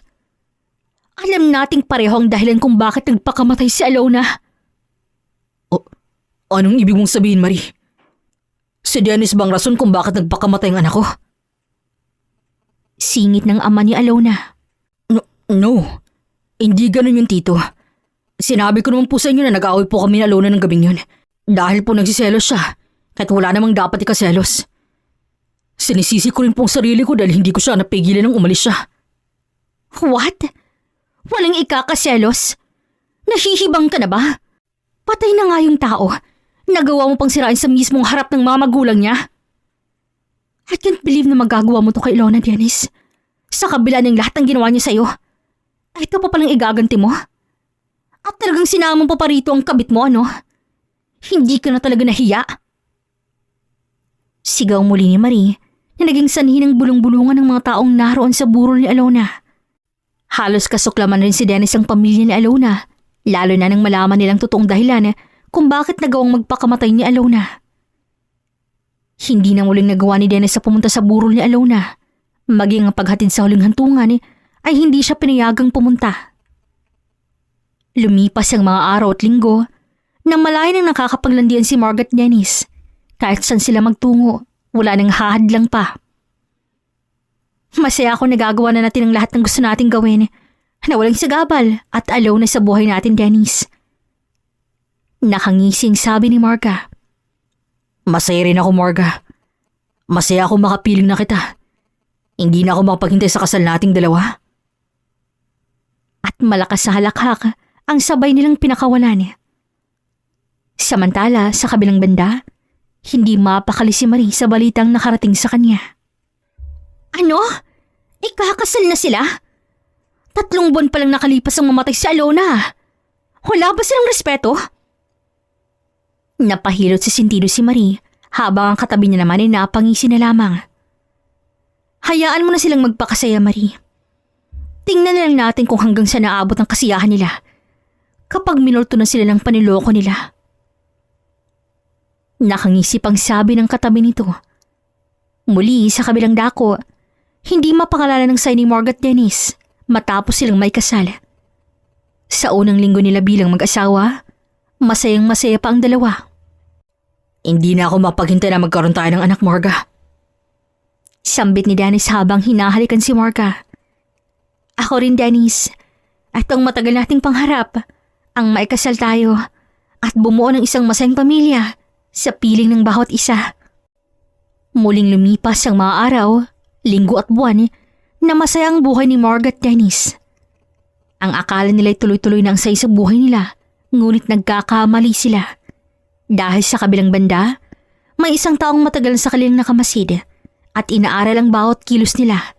Alam nating pareho ang dahilan kung bakit nagpakamatay si Alona. Anong ibig mong sabihin, Marie? Si Dennis bang rason kung bakit nagpakamatay ang anak ko? Singit ng ama ni Alona. No. Hindi ganun yung tito. Sinabi ko naman po sa inyo na nag-aaway po kami ni Alona ng gabing yun. Dahil po nagsiselos siya, kahit wala namang dapat ikaselos. Sinisisi ko rin pong sarili ko dahil hindi ko siya napigilan nang umalis siya. What? Walang ikakaselos? Nahihibang ka na ba? Patay na nga yung tao. Nagawa mo pang sirain sa mismong harap ng mga magulang niya. I can't believe na magagawa mo to kay Ilona, Dennis. Sa kabila ng lahat ng ginawa niya sa'yo. Ay, ito pa palang igaganti mo. At talagang sinamang pa rito ang kabit mo, ano? Hindi ka na talaga nahiya. Sigaw muli ni Marie na naging sanhi ng bulong-bulungan ng mga taong naroon sa burol ni Alona. Halos kasuklaman rin si Dennis ang pamilya ni Alona, lalo na nang malaman nilang totoong dahilan kung bakit nagawang magpakamatay ni Alona. Hindi na muling nagawa ni Dennis sa pumunta sa burol ni Alona. Maging ang paghatid sa huling hantungan ay hindi siya pinayagang pumunta. Lumipas ang mga araw at linggo nang malaya nang nakakapaglandian si Margaret Dennis. Kahit saan sila magtungo, wala nang hahadlang pa. Masaya ako nagagawa na natin ang lahat ng gusto nating gawin na walang sagabal at alaw na sa buhay natin, Dennis. Nakangising sabi ni Marga. Masaya rin ako, Marga. Masaya ako makapiling na kita. Hindi na ako makapaghintay sa kasal nating dalawa. At malakas sa halakhak ang sabay nilang pinakawalan. Samantala, sa kabilang banda, hindi mapakali si Marie sa balitang nakarating sa kanya. Ano? Ikakasal na sila? 3 buwan pa lang nakalipas ang mamatay si Alona. Wala ba silang respeto? Napahilot sa sentido si Marie habang ang katabi niya naman ay napangisi na lamang. Hayaan mo na silang magpakasaya, Marie. Tingnan na lang natin kung hanggang saan naabot ang kasiyahan nila kapag minulto na sila ng paniloko nila. Nakangisi pang sabi ng katabi nito. Muli sa kabilang dako, hindi mapakalala ng sign ni Margaret Dennis matapos silang may kasal. Sa unang linggo nila bilang mag-asawa, masayang masaya pa ang dalawa. Hindi na ako mapaghintay na magkaroon tayo ng anak, Marga. Sambit ni Dennis habang hinahalikan si Marga. Ako rin, Dennis. At ang matagal nating pangharap, ang maikasal tayo at bumuo ng isang masayang pamilya sa piling ng bawat isa. Muling lumipas ang mga araw, linggo at buwan na masaya ang buhay ni Margaret Dennis. Ang akala nila'y tuloy-tuloy na ang say sa buhay nila, ngunit nagkakamali sila. Dahil sa kabilang banda, may isang taong matagal sa kanilang nakamasid at inaaral ang bawat kilos nila.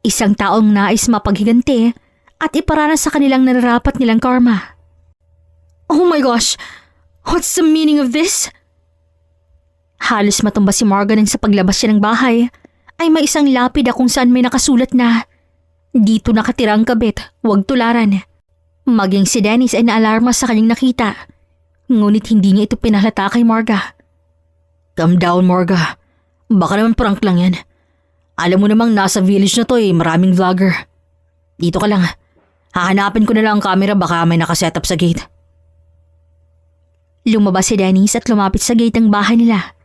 Isang taong nais mapaghiganti at iparanas sa kanilang nararapat nilang karma. Oh my gosh! What's the meaning of this? Halos matumba si Morgan nang sa paglabas siya ng bahay ay may isang lapida kung saan may nakasulat na dito nakatira ang kabit, huwag tularan. Maging si Dennis ay naalarma sa kanyang nakita. Ngunit hindi niya ito pinahalata kay Morga. Calm down, Morga. Baka naman prank lang yan. Alam mo namang nasa village na to maraming vlogger. Dito ka lang. Hahanapin ko na lang ang camera baka may nakasetup sa gate. Lumabas si Dennis at lumapit sa gate ng bahay nila.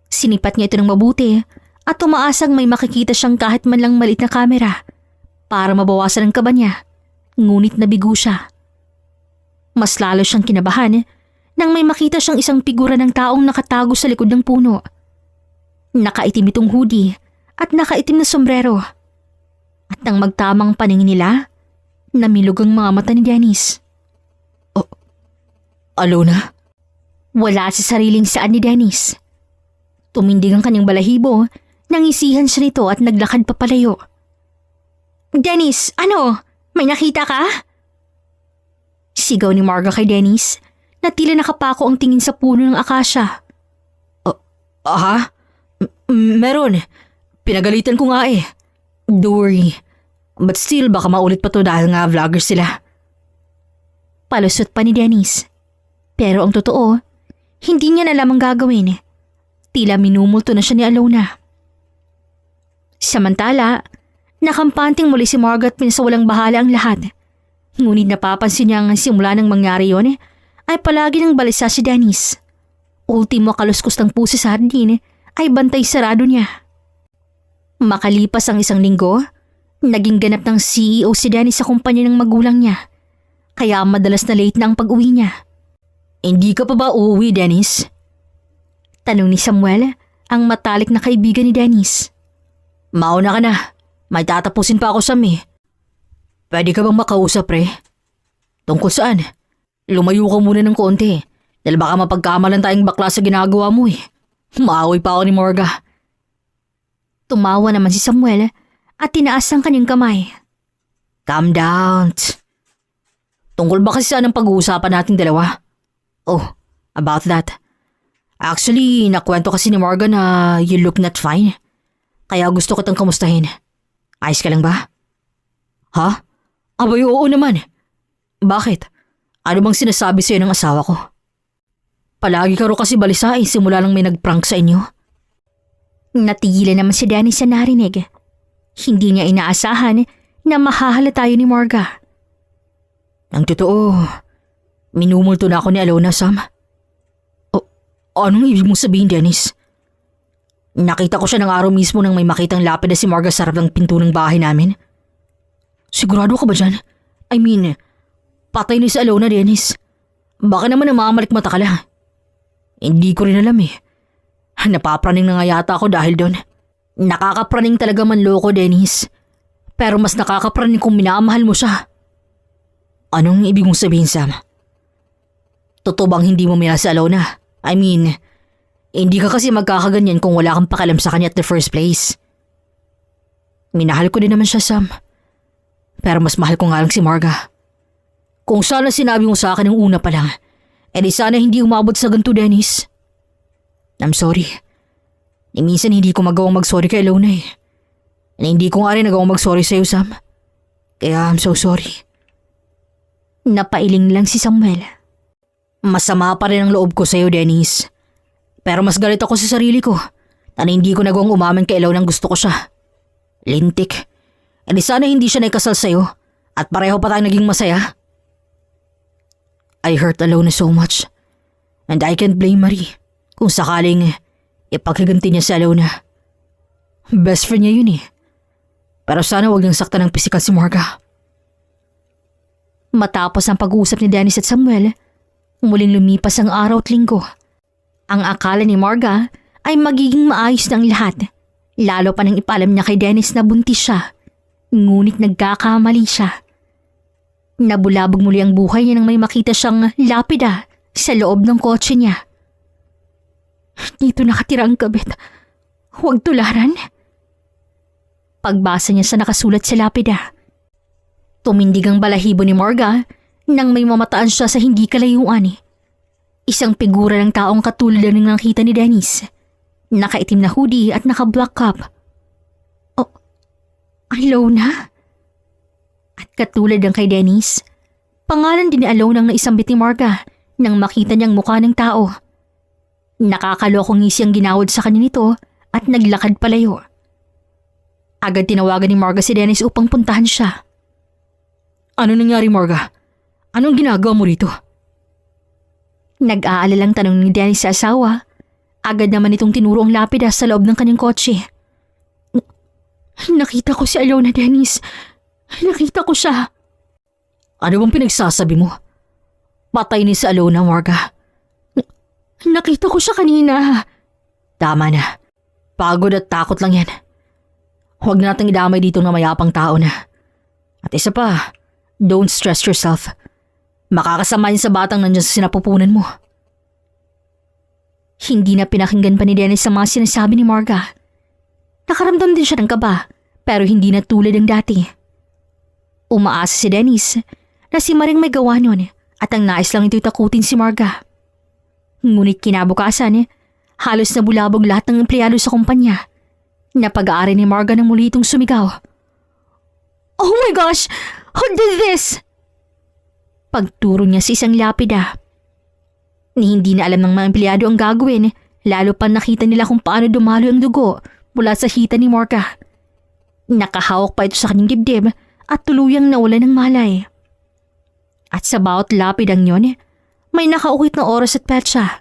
Sinipat niya ito ng mabuti at tumaasang may makikita siyang kahit man lang maliit na camera para mabawasan ang kaba niya. Ngunit nabigo siya. Mas lalo siyang kinabahan nang may makita siyang isang figura ng taong nakatago sa likod ng puno. Nakaitim itong hoodie at nakaitim na sombrero. At nang magtamang paningin nila, namilog ang mga mata ni Dennis. Oh, Alona? Wala sa sariling saan ni Dennis. Tumindig ang kanyang balahibo, nangisihan siya nito at naglakad papalayo. Dennis, ano? May nakita ka? Sigaw ni Marga kay Dennis na tila nakapako ang tingin sa puno ng akasya. Meron. Pinagalitan ko nga eh. Don't worry. But still baka maulit pa to dahil nga vlogger sila. Palusot pa ni Dennis. Pero ang totoo, hindi niya na lamang gagawin. Tila minumulto na siya ni Alona. Samantala, nakampanting muli si Margaret sa walang bahala ang lahat. Ngunit napapansin niya ang simula ng mangyari yon ay palagi ng balisa si Dennis. Ultimo kaluskos ng puso sa hardin ay bantay sarado niya. Makalipas ang isang linggo, naging ganap ng CEO si Dennis sa kumpanya ng magulang niya. Kaya madalas na late na ang pag-uwi niya. Hindi ka pa ba uuwi, Dennis? Tanong ni Samuel, ang matalik na kaibigan ni Dennis. Mauna ka na. May tatapusin pa ako, Sam eh. Pwede ka bang makausap, pre? Tungkol saan? Lumayo ka muna ng konti. Dahil baka mapagkamalan tayong bakla sa ginagawa mo eh. Maaway pa ako ni Morga. Tumawa naman si Samuel at tinaas ang kanyang kamay. Calm down. Tungkol ba kasi saan ang pag-uusapan nating dalawa? Oh, about that. Actually, nakwento kasi ni Morga na you look not fine. Kaya gusto kitang kamustahin. Ayos ka lang ba? Ha? Abay, oo naman. Bakit? Ano bang sinasabi sa'yo ng asawa ko? Palagi ka ro kasi balisa simula lang may nagprank sa inyo. Natigilan naman si Danny sa narinig. Hindi niya inaasahan na mahahala tayo ni Morga. Ang totoo, minumulto na ako ni Alona, Sam. Anong ibig mong sabihin, Dennis? Nakita ko siya ng araw mismo nang may makitang lapida si Morga sa harap ng pinto ng bahay namin. Sigurado ka ba dyan? I mean, patay ni si Alona, Dennis. Baka naman namamalikmata ka lang. Hindi ko rin alam eh. Napapraning na nga yata ako dahil doon. Nakakapraning talaga manloko, Dennis. Pero mas nakakapraning kung minamahal mo siya. Anong ibig mong sabihin, Sam? Totoo bang hindi mo minahal si Alona? I mean, hindi ka kasi magkakaganyan kung wala kang pakialam sa kanya at the first place. Minahal ko din naman siya, Sam. Pero mas mahal ko nga lang si Marga. Kung sana sinabi mo sa akin ng una pa lang, edi sana hindi umabot sa ganito, Dennis. I'm sorry. Minsan hindi ko magawang mag-sorry kay Ilona eh. Hindi ko nga rin nagawang mag-sorry sa'yo, Sam. Kaya I'm so sorry. Napailing lang si Samuel. Masama pa rin ang loob ko sa'yo, Dennis. Pero mas galit ako sa sarili ko na hindi ko nagawang umamin kay Ilona ng gusto ko siya. Lintik. E di sana hindi siya naikasal sa'yo at pareho pa tayong naging masaya. I hurt Ilona so much. And I can't blame Marie kung sakaling ipaghiganti niya si Ilona. Best friend niya yun eh. Pero sana huwag niyang saktan ng pisikal si Marga. Matapos ang pag-uusap ni Dennis at Samuel, muling lumipas ang araw at linggo. Ang akala ni Marga ay magiging maayos ng lahat. Lalo pa nang ipalam niya kay Dennis na buntis siya. Ngunit nagkakamali siya. Nabulabog muli ang buhay niya nang may makita siyang lapida sa loob ng kotse niya. Dito nakatira ang kabit. Huwag tularan. Pagbasa niya sa nakasulat sa lapida, tumindig ang balahibo ni Marga nang may mamataan siya sa hindi kalayuan. Isang figura ng taong katulad ng nakita ni Dennis. Nakaitim na hoodie at naka-black cap. Oh, Ilona? At katulad ng kay Dennis, pangalan din ni Ilona ang naisambit ni Marga nang makita niyang mukha ng tao. Nakakalokong ngisi ang ginawad sa kanya nito at naglakad palayo. Agad tinawagan ni Marga si Dennis upang puntahan siya. Ano nangyari, Marga? Anong ginagawa mo rito? Nag-aalalang tanong ni Dennis sa asawa. Agad naman itong tinuro ang lapida sa loob ng kanyang kotse. Nakita ko si Ilona, Dennis. Nakita ko siya. Ano bang pinagsasabi mo? Patay ni si Ilona, Marga. Nakita ko siya kanina. Tama na. Pagod at takot lang yan. Huwag nating idamay dito ng mayapang tao na. At isa pa, don't stress yourself. Makakasama yun sa batang nandiyan sa sinapupunan mo. Hindi na pinakinggan pa ni Dennis sa mga sinasabi ni Marga. Nakaramdam din siya ng kaba, pero hindi na tulad ng dati. Umaasa si Dennis na si Maring may gawa nun at ang nais lang ito'y takutin si Marga. Ngunit kinabukasan, halos nabulabog lahat ng empleyado sa kumpanya. Napag-aari ni Marga nang muli itong sumigaw. Oh my gosh! Who did this? Pagturo niya sa isang lapida. Hindi na alam ng mga empleyado ang gagawin, lalo pa nakita nila kung paano dumalo ang dugo mula sa hita ni Marga. Nakahawak pa ito sa kanyang dibdib at tuluyang nawala ng malay. At sa bawat lapidang yon, may nakaukit na oras at petsa.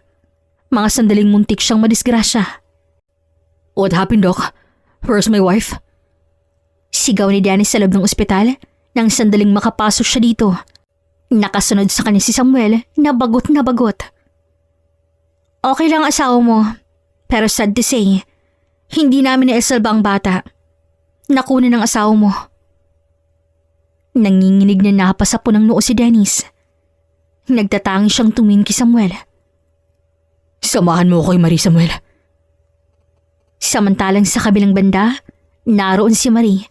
Mga sandaling muntik siyang madisgrasya. What happened, Doc? Where's my wife? Sigaw ni Dennis sa loob ng ospital nang sandaling makapasok siya dito. Nakasunod sa kanya si Samuel na bagot na bagot. Okay lang asawa mo, pero sad to say, hindi namin naisalba ang bata. Nakuna ng asawa mo. Nanginginig na napasa po ng noo si Dennis. Nagtatangi siyang tumingin kay Samuel. Samahan mo ako kay Marie, Samuel. Samantalang sa kabilang banda, naroon si Marie.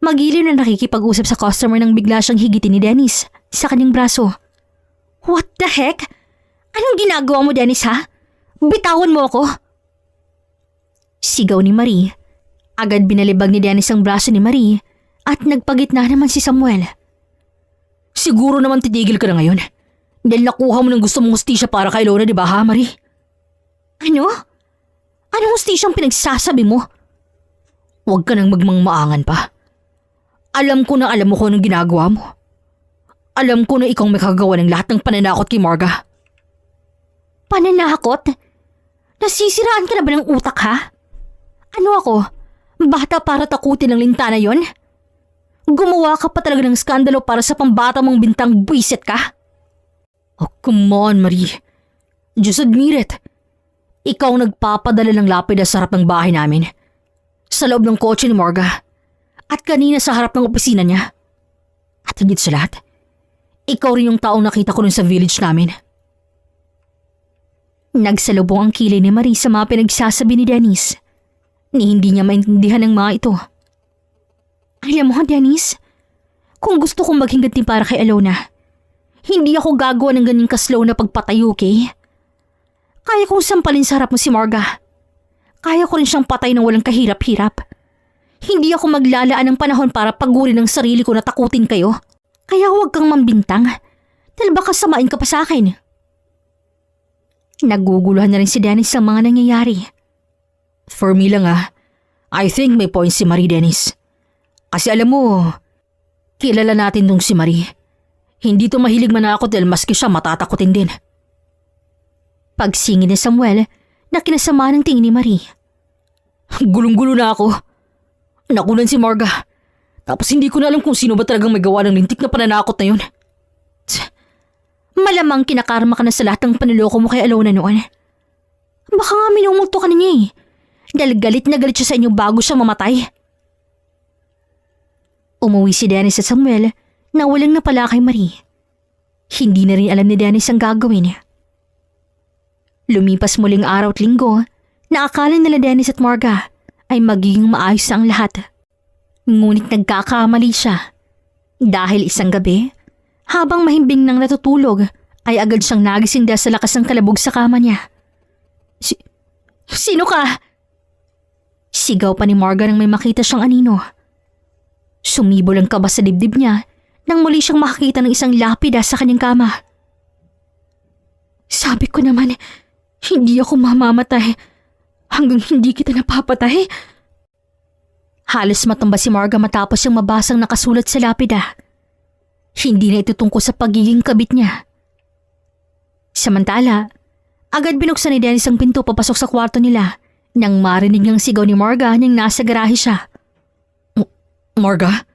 Magiliw na nakikipag-usap sa customer nang bigla siyang higitin ni Dennis sa kanyang braso. What the heck? Anong ginagawa mo, Dennis, ha? Bitawan mo ako! Sigaw ni Marie. Agad binalibag ni Dennis ang braso ni Marie at nagpagitna naman si Samuel. Siguro naman titigil ka na ngayon. Dahil nakuha mo ng gusto mong hustisya para kay Ilona, di ba ha, Marie? Ano? Anong hustisyang pinagsasabi mo? Huwag ka nang magmangmaangan pa. Alam ko na alam mo kung anong ginagawa mo. Alam ko na ikaw may kagawa ng lahat ng pananakot kay Marga. Pananakot? Nasisiraan ka na ba ng utak, ha? Ano ako? Bata para takutin ng lintana yon? Gumawa ka pa talaga ng skandalo para sa pambata mong bintang buwisit ka? Oh, come on, Marie. Just admit it. Ikaw nagpapadala ng lapida sa harap ng bahay namin. Sa loob ng kotse ni Marga. At kanina sa harap ng opisina niya. At higit sa lahat, ikaw rin yung taong nakita ko nun sa village namin. Nagsalubong ang kilay ni Marie sa mga pinagsasabi ni Dennis. Ni hindi niya maintindihan ng mga ito. Alam mo, Dennis, kung gusto kong maging ganti para kay Alona, hindi ako gagawa ng ganyan ka-slow na pagpatayo, okay? Kaya kong sampalin sa harap mo si Marga. Kaya ko rin siyang patay na walang kahirap-hirap. Hindi ako maglalaan ng panahon para pagurin ng sarili ko na takutin kayo. Kaya huwag kang mambintang. Dahil baka samain ka pa sa akin. Naguguluhan na rin si Dennis sa mga nangyayari. For me lang I think may point si Marie, Dennis. Kasi alam mo, kilala natin tong si Marie. Hindi to mahilig manakot dahil maski siya matatakutin din. Pagsingin ni Samuel na kinasama ng tingin ni Marie. Gulong-gulo na ako. Nakulan si Marga. Tapos hindi ko na alam kung sino ba talagang may gawa ng lintik na pananakot na yun. Malamang kinakarma ka na sa lahat ng paniloko mo kay Alona noon. Baka nga minumulto ka na niya eh. Dahil galit na galit siya sa inyo bago siya mamatay. Umuwi si Dennis at Samuel na walang napala kay Marie. Hindi na rin alam ni Dennis ang gagawin. Lumipas muling araw at linggo na akala nila Dennis at Marga ay magiging maayos na ang lahat. Ngunit nagkakamali siya. Dahil isang gabi, habang mahimbing nang natutulog, ay agad siyang nagising dahil sa lakas ng kalabog sa kama niya. Sino ka? Sigaw pa ni Marga nang may makita siyang anino. Sumibol ang kaba sa dibdib niya nang muli siyang makakita ng isang lapida sa kanyang kama. Sabi ko naman, hindi ako mamamatay hanggang hindi kita napapatay. Halos matumba si Marga matapos siyang mabasang nakasulat sa lapida. Hindi na ito tungkol sa pagiging kabit niya. Samantala, agad binuksan ni Dennis ang pinto papasok sa kwarto nila nang marinig niyang sigaw ni Marga nang nasa garahe siya. Marga?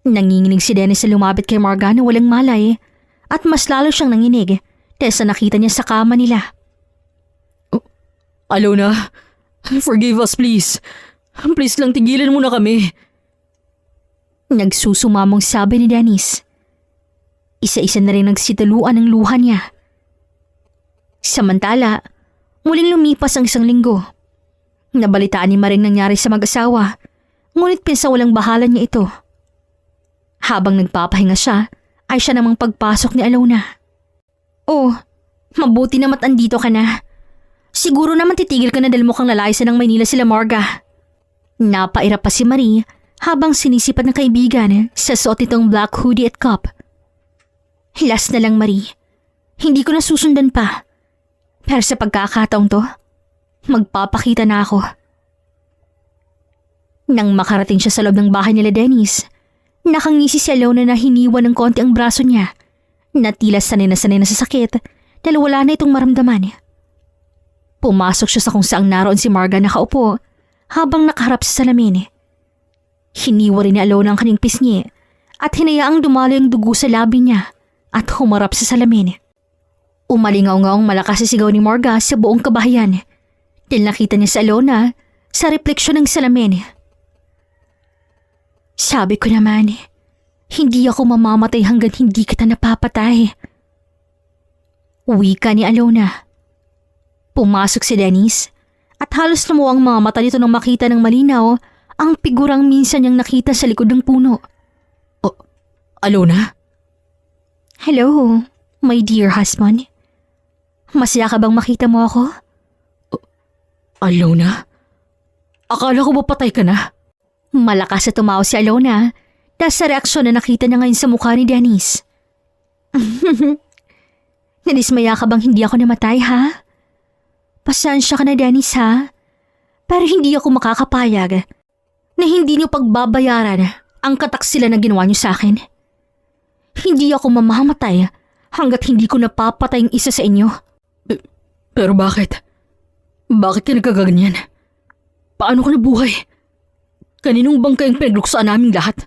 Nanginginig si Dennis na lumapit kay Marga na walang malay at mas lalo siyang nanginig dahil sa nakita niya sa kama nila. Alona, forgive us please. Please lang tigilan mo na kami. Nagsusumamong sabi ni Dennis. Isa-isa na rin nagsitaluan ang luha niya. Samantala, muling lumipas ang isang linggo. Nabalitaan ni Maring nangyari sa mag-asawa, ngunit pinsa walang bahala niya ito. Habang nagpapahinga siya, ay siya namang pagpasok ni Alona. Oh, mabuti namat andito ka na. Siguro naman titigil ka na dahil mukhang lalayas ng Maynila sila Marga. Napaira pa si Marie habang sinisipat ng kaibigan sa suot nitong black hoodie at cup. Last na lang Marie, hindi ko na susundan pa. Pero sa pagkakataong to, magpapakita na ako. Nang makarating siya sa loob ng bahay nila Dennis, nakangisi si Alona na hiniwan ng konti ang braso niya na tila sanay na sa sakit dahil wala na itong maramdaman. Pumasok siya sa kung saang naroon si Marga nakaupo habang nakaharap sa salamin. Hiniwa rin ni Alona ang kanyang pisngi at hinayaang dumalo ang dugo sa labi niya at humarap sa salamin. Umalingaw-ngaong malakas sa sigaw ni Marga sa buong kabahayan dahil nakita niya si Alona sa refleksyon ng salamin. Sabi ko naman, hindi ako mamamatay hanggang hindi kita napapatay. Wika ni Alona. Pumasok si Dennis at halos lumuwang mga mata nito nang makita ng malinaw ang figurang minsan niyang nakita sa likod ng puno. Oh, Alona? Hello, my dear husband. Masaya ka bang makita mo ako? Alona? Akala ko ba patay ka na? Malakas na tumawa si Alona dahil sa reaksyon na nakita niya ngayon sa mukha ni Dennis. Nadismaya ka bang hindi ako namatay, ha? Pasensya ka na, Dennis, ha? Pero hindi ako makakapayag na hindi niyo pagbabayaran ang kataksila na ginawa niyo sa akin. Hindi ako mamamatay hanggat hindi ko napapatay ang isa sa inyo. Pero bakit? Bakit ka nagkaganyan? Paano ka nabuhay? Kaninong bangka yung pinagluksoan naming lahat?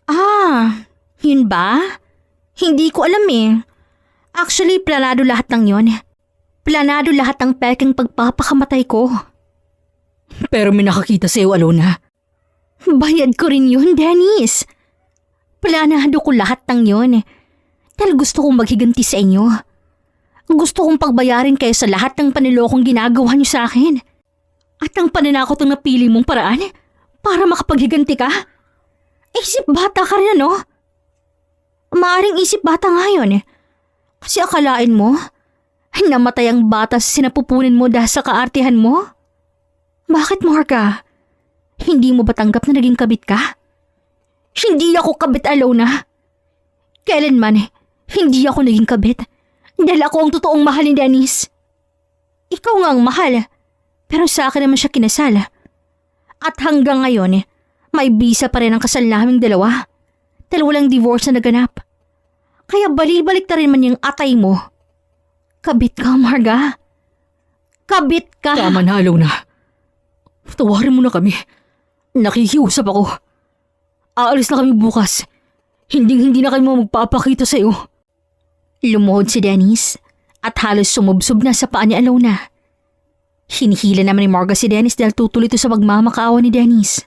Ah, yun ba? Hindi ko alam eh. Actually, planado lahat ng yon. Planado lahat ng pekeng pagpapakamatay ko. Pero may nakakita sa'yo, Alona. Bayad ko rin yun, Dennis. Planado ko lahat ng yon. Dahil gusto kong maghiganti sa inyo. Gusto kong pagbayarin kayo sa lahat ng panilokong ginagawa niyo sa akin. At ang pananakot ang napili mong paraan para makapaghiganti ka? Isip bata ka rin ano? Maaring isip bata nga yun. Kasi akalain mo, namatay ang bata sa sinapupunin mo dahil sa kaartihan mo? Bakit, Marga? Hindi mo ba tanggap na naging kabit ka? Hindi ako kabit, Alona. Kailanman, hindi ako naging kabit. Dahil ako ang totoong mahal ni Dennis. Ikaw nga ang mahal, pero sa akin naman siya kinasal. At hanggang ngayon, may bisa pa rin ang kasal naming dalawa. Dahil walang divorce na naganap. Kaya balik-balik na rin man yung atay mo. Kabit ka, Marga. Kabit ka. Tama na, Alona. Tawarin mo na kami. Nakikiusap ako. Aalis na kami bukas. Hindi na kami magpapakita sa'yo. Lumuhod si Dennis at halos sumubsob na sa paa ni Alona. Hinihila naman ni Marga si Dennis dahil tutuloy ito sa pagmamakaawa ni Dennis.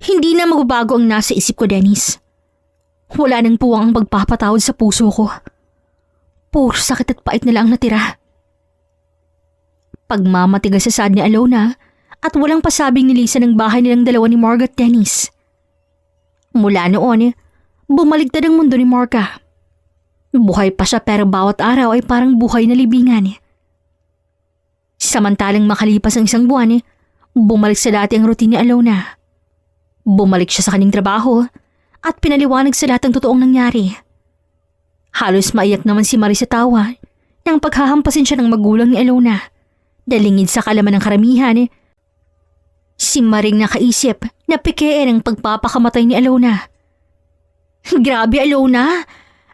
Hindi na magbabago ang nasa isip ko, Dennis. Wala nang puwang ang pagpapatawad sa puso ko. Puro sakit at pait na lang natira. Pagmamatigas sa sad ni Alona at walang pasabing nilisan ng bahay nilang dalawa ni Marga at Dennis. Mula noon, bumaligtad ang mundo ni Marga. Buhay pa siya pero bawat araw ay parang buhay na libingan. Samantalang makalipas ang isang buwan, bumalik sa dati ang routine ni Alona. Bumalik siya sa kanyang trabaho at pinaliwanag sa lahat ng totoong nangyari. Halos maiyak naman si Marie sa tawa nang paghahampasin siya ng magulang ni Alona. Dalingid sa kalaman ng karamihan, si Maring nakaisip na pikein ang pagpapakamatay ni Alona. Grabe, Alona!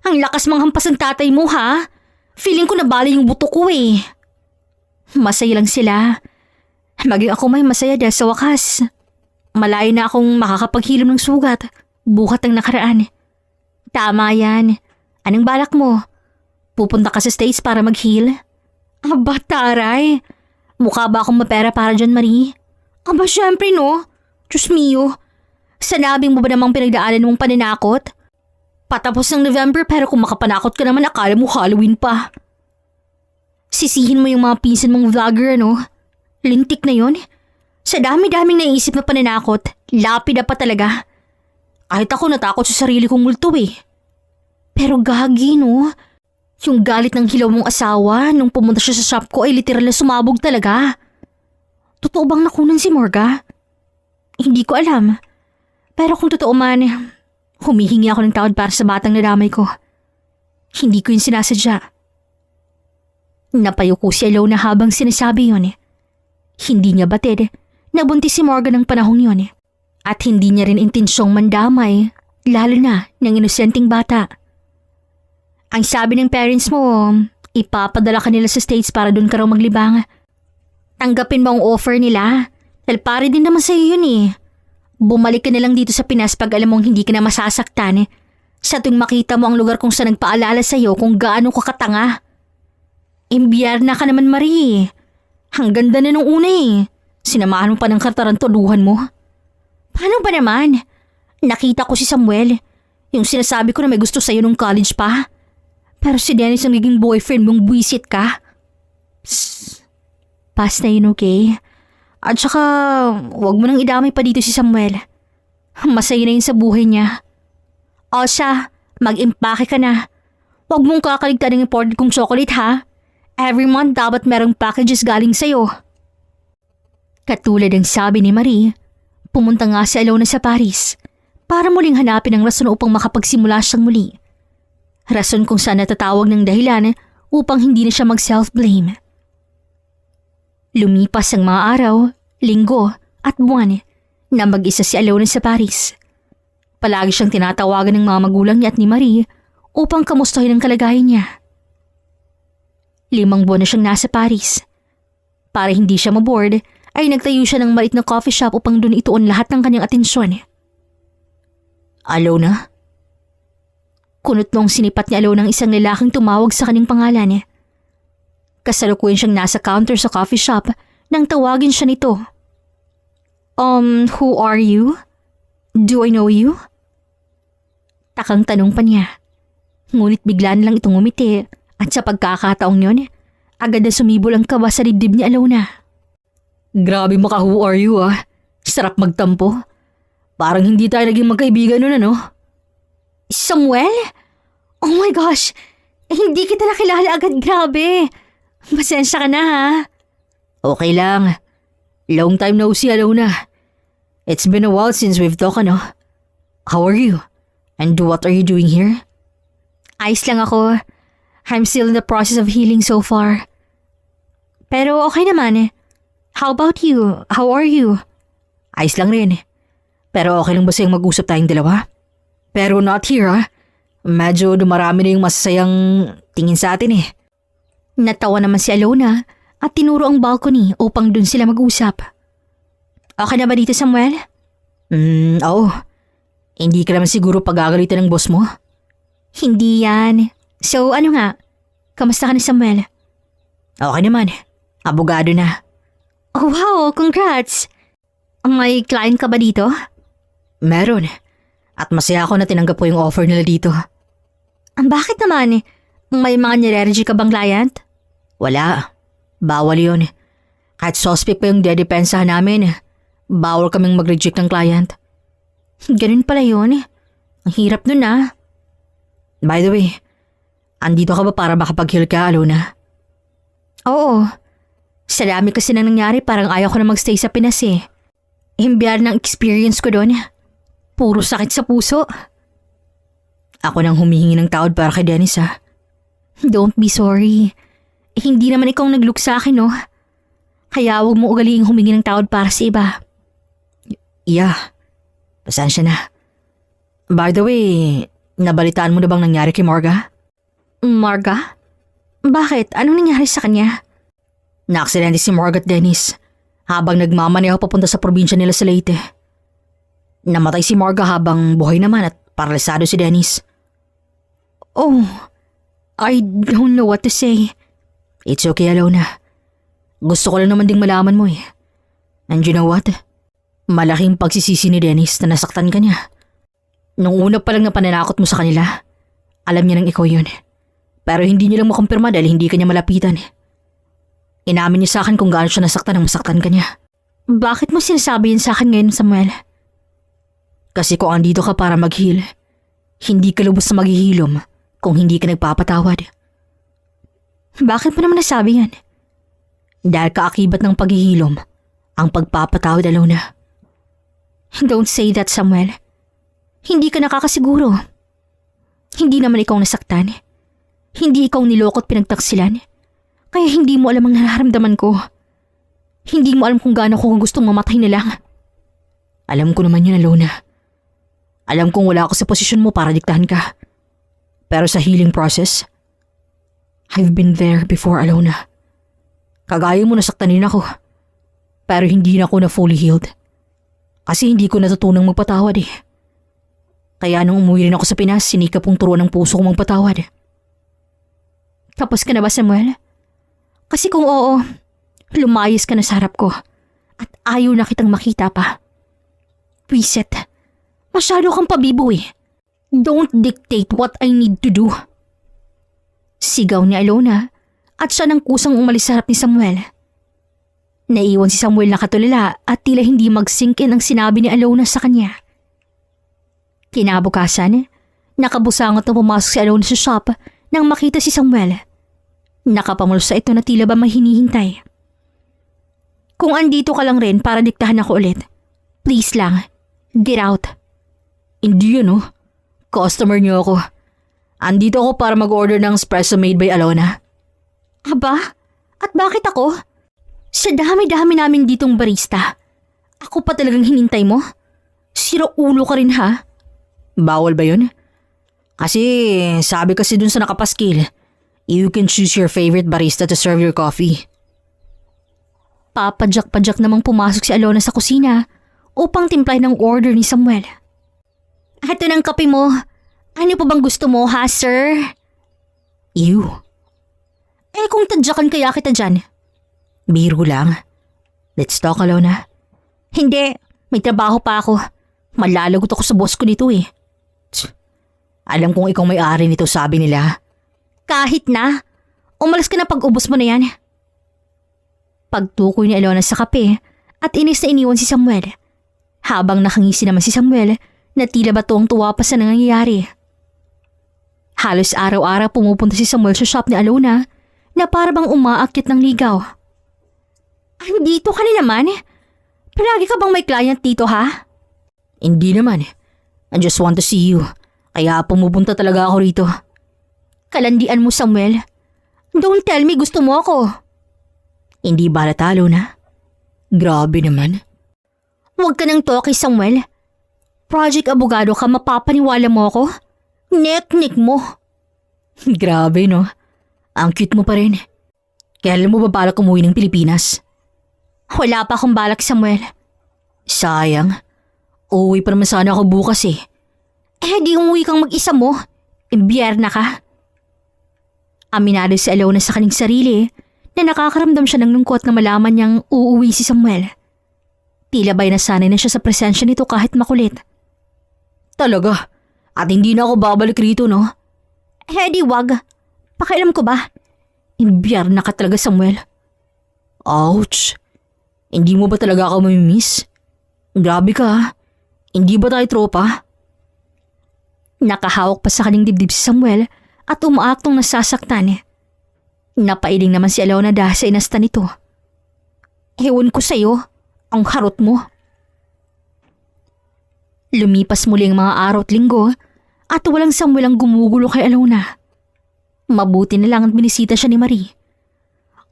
Ang lakas manghampas ng tatay mo, ha? Feeling ko nabali yung buto ko eh. Masaya lang sila. Maging ako may masaya dahil sa wakas. Malayo na akong makakapaghilom ng sugat. Buhat ang nakaraan. Tama yan. Anong balak mo? Pupunta ka sa States para mag-heal? Aba, taray. Mukha ba akong mapera para dyan, Marie? Aba, syempre no. Diyos mio. Sanabing mo ba namang pinagdaanan mong paninakot? Patapos ng November pero kung makapanakot ka naman akala mo Halloween pa. Sisihin mo yung mga pinsan mong vlogger, ano? Lintik na yon. Sa dami-daming naisip na pananakot, lapid na pa talaga. Kahit ako natakot sa sarili kong multo eh. Pero gagi, no? Yung galit ng hilaw mong asawa nung pumunta siya sa shop ko ay literal na sumabog talaga. Totoo bang nakunan si Morga? Hindi ko alam. Pero kung totoo man, humihingi ako ng tawad para sa batang nadamay ko. Hindi ko yun sinasadya. Napayuko si Alona habang sinasabi yun. Hindi niya batid, nabuntis si Morgan ng panahong yun. At hindi niya rin intensyong mandamay, lalo na ng inosenteng bata. Ang sabi ng parents mo, ipapadala ka nila sa States para doon ka raw maglibang. Tanggapin mo ang offer nila, dahil pare din naman sa'yo yun eh. Bumalik ka na lang dito sa Pinas pag alam mong hindi ka na masasaktan. Sa tuwing makita mo ang lugar kung saan nagpaalala sa'yo kung gaano ka katanga. Imbiyerna ka naman, Marie. Ang ganda na nung una eh. Sinamahan mo pa ng katarantaduhan mo. Paano ba naman? Nakita ko si Samuel. Yung sinasabi ko na may gusto sa'yo nung college pa. Pero si Dennis ang naging boyfriend mong buwisit ka. Psst. Pass na yun, okay? At saka, huwag mo nang idamay pa dito si Samuel. Masaya na yun sa buhay niya. O siya, mag-impake ka na. Huwag mong kakaligtan ng imported kong chocolate ha. Every month dapat merong packages galing sa'yo. Katulad ng sabi ni Marie, pumunta nga si Alona sa Paris para muling hanapin ang rason upang makapagsimula siyang muli. Rason kung saan natatawag ng dahilan upang hindi na siya mag-self-blame. Lumipas ang mga araw, linggo at buwan na mag-isa si Alona sa Paris. Palagi siyang tinatawagan ng mga magulang niya at ni Marie upang kamustahin ang kalagayan niya. 5 buwan na siyang nasa Paris. Para hindi siya maboard, ay nagtayo siya ng maliit na coffee shop upang doon ituon lahat ng kanyang atensyon. Alona? Kunot nung sinipat ni Alona ng isang lalaking tumawag sa kanyang pangalan. Kasalukuyan siyang nasa counter sa coffee shop nang tawagin siya nito. Who are you? Do I know you? Takang tanong pa niya. Ngunit bigla na lang itong umiti at sa pagkakataong yun, agad na sumibol ang kaba sa dibdib ni Alona. Grabe maka who are you ah. Sarap magtampo. Parang hindi tayo naging magkaibigan nun ano? Samuel? Oh my gosh! Hindi kita nakilala agad, grabe. Pasensya ka na ha. Okay lang. Long time no see, Alona. It's been a while since we've talked, ano? How are you? And what are you doing here? Ayos lang ako. I'm still in the process of healing so far. Pero okay naman eh. How about you? How are you? Ayos lang rin. Pero okay lang ba sa'yong mag-usap tayong dalawa? Pero not here, ha? Medyo dumarami na yung masasayang tingin sa atin eh. Natawa naman si Alona at tinuro ang balcony upang dun sila mag-usap. Okay na ba dito, Samuel? Oo. Hindi ka naman siguro pagagalitan ng boss mo? Hindi yan. So ano nga? Kamusta ka na, Samuel? Okay naman. Abogado na. Oh wow, congrats! May client ka ba dito? Meron. At masaya ako na tinanggap ko yung offer nila dito. Bakit naman? May mga nire-reject ka bang client? Wala. Bawal yun. Kahit suspect pa yung dedepensahan namin, bawal kaming mag-reject ng client. Ganun pala yun. Ang hirap nun ah. By the way, andito ka ba para makapag-heal ka, Alona? Oo. Sa dami kasi na nangyari, parang ayaw ko na magstay sa Pinas eh. Imbiyar ng experience ko doon. Puro sakit sa puso. Ako nang humihingi ng tawad para kay Dennis, ha? Don't be sorry. Hindi naman ikaw nag-look sa akin, no? Kaya huwag mo ugaliing humingi ng tawad para sa iba. Yeah. Pasensya na. By the way, nabalitaan mo na bang nangyari kay Marga? Marga? Bakit? Anong nangyari sa kanya? Naaksidente si Marga at Dennis habang nagmamaneho papunta sa probinsya nila sa Leyte. Namatay si Marga habang buhay naman at paralisado si Dennis. Oh, I don't know what to say. It's okay, Alona. Gusto ko lang naman ding malaman mo eh. And you know what? Malaking pagsisisi ni Dennis na nasaktan ka niya. Nung una pa lang na pananakot mo sa kanila, alam niya nang ikaw yun. Pero hindi niya lang makumpirma dahil hindi ka niya malapitan. Inamin niya sa akin kung gaano siya nasaktan nang masaktan ka niya. Bakit mo sinasabi yun sa akin ngayon, Samuel? Kasi kung andito ka para mag-heal, hindi ka lubos na maghihilom kung hindi ka nagpapatawad. Bakit mo naman nasabi yan? Dahil kaakibat ng paghihilom ang pagpapatawad, Alona. Don't say that, Samuel. Hindi ka nakakasiguro. Hindi naman ikaw nasaktan. Hindi ikaw niloko at pinagtaksilan. Kaya hindi mo alam ang nararamdaman ko. Hindi mo alam kung gaano ko gustong mamatay na lang. Alam ko naman yun, Alona. Alam kong wala ako sa posisyon mo para diktahan ka. Pero sa healing process, I've been there before, Alona. Kagaya mo nasaktan din ako. Pero hindi na ako na fully healed. Kasi hindi ko natutunang magpatawad eh. Kaya nung umuwi rin ako sa Pinas, sinikap kong turuan ng puso kong magpatawad. Tapos ka na ba, Samuel? Kasi kung oo, lumayas ka na sa harap ko at ayaw na kitang makita pa. Reset. Masyado kang pabibo eh. Don't dictate what I need to do. Sigaw ni Alona at siya nang kusang umalis sa harap ni Samuel. Naiwan si Samuel na katulala at tila hindi mag-sink in ang sinabi ni Alona sa kanya. Kinabukasan, nakabusangot na pumasok si Alona sa shop nang makita si Samuel. Nakapamulsa ito na tila ba may hinihintay. Kung andito ka lang rin para diktahan ako ulit, please lang, get out. Hindi yun oh. Customer niyo ako. Andito ako para mag-order ng espresso made by Alona. Aba? At bakit ako? Sa dami-dami namin ditong barista. Ako pa talagang hinintay mo? Sira ulo ka rin ha? Bawal ba yun? Kasi sabi kasi dun sa nakapaskil, you can choose your favorite barista to serve your coffee. Papadyak-padyak namang pumasok si Alona sa kusina upang timplahin ang order ni Samuel. Ito ng kape mo. Ano pa bang gusto mo ha, sir? You. Eh kung tadyakan kaya kita dyan. Biro lang. Let's talk, Alona. Hindi, may trabaho pa ako. Malalagot ako sa boss ko nito eh. Alam kong ikaw may-ari nito, sabi nila. Kahit na, umalis ka na pag-ubos mo na yan. Pagtukoy ni Alona sa kape at inis na iniwan si Samuel, Habang nakangisi naman si Samuel na tila ba tuwang-tuwa pa sa nangyayari. Halos araw-araw pumupunta si Samuel sa shop ni Alona na para bang umaakyat ng ligaw. Dito ka na naman? Palagi ka bang may client dito ha? Hindi naman. I just want to see you. Kaya pumupunta talaga ako rito. Kalandian mo, Samuel. Don't tell me gusto mo ako. Hindi ba natalo na? Grabe naman. Huwag ka nang toki, Samuel. Project abogado ka, mapapaniwala mo ako? Nek-nek mo. Grabe no. Ang cute mo pa rin. Kailan mo ba balak umuwi ng Pilipinas? Wala pa akong balak, Samuel. Sayang. Uuwi pa naman sana ako bukas eh. Di umuwi kang mag-isa mo. Biyerna ka. Aminado si Alona sa kanyang sarili na nakakaramdam siya ng lungkot na malaman niyang uuwi si Samuel. Tila ba'y nasanay na siya sa presensya nito kahit makulit. Talaga? At hindi na ako babalik rito no? Di wag. Pakialam ko ba? Biyerna ka talaga, Samuel. Ouch. Hindi mo ba talaga ako mamimiss? Grabe ka ha. Hindi ba tayo tropa? Nakahawak pa sa kanyang dibdib si Samuel at umaaktong nasasaktan. Napailing naman si Alona dahil sa inasta nito. Ewan ko sa'yo, ang harot mo. Lumipas muli ang mga araw at linggo at walang Samuel ang gumugulo kay Alona. Mabuti na lang at binisita siya ni Marie.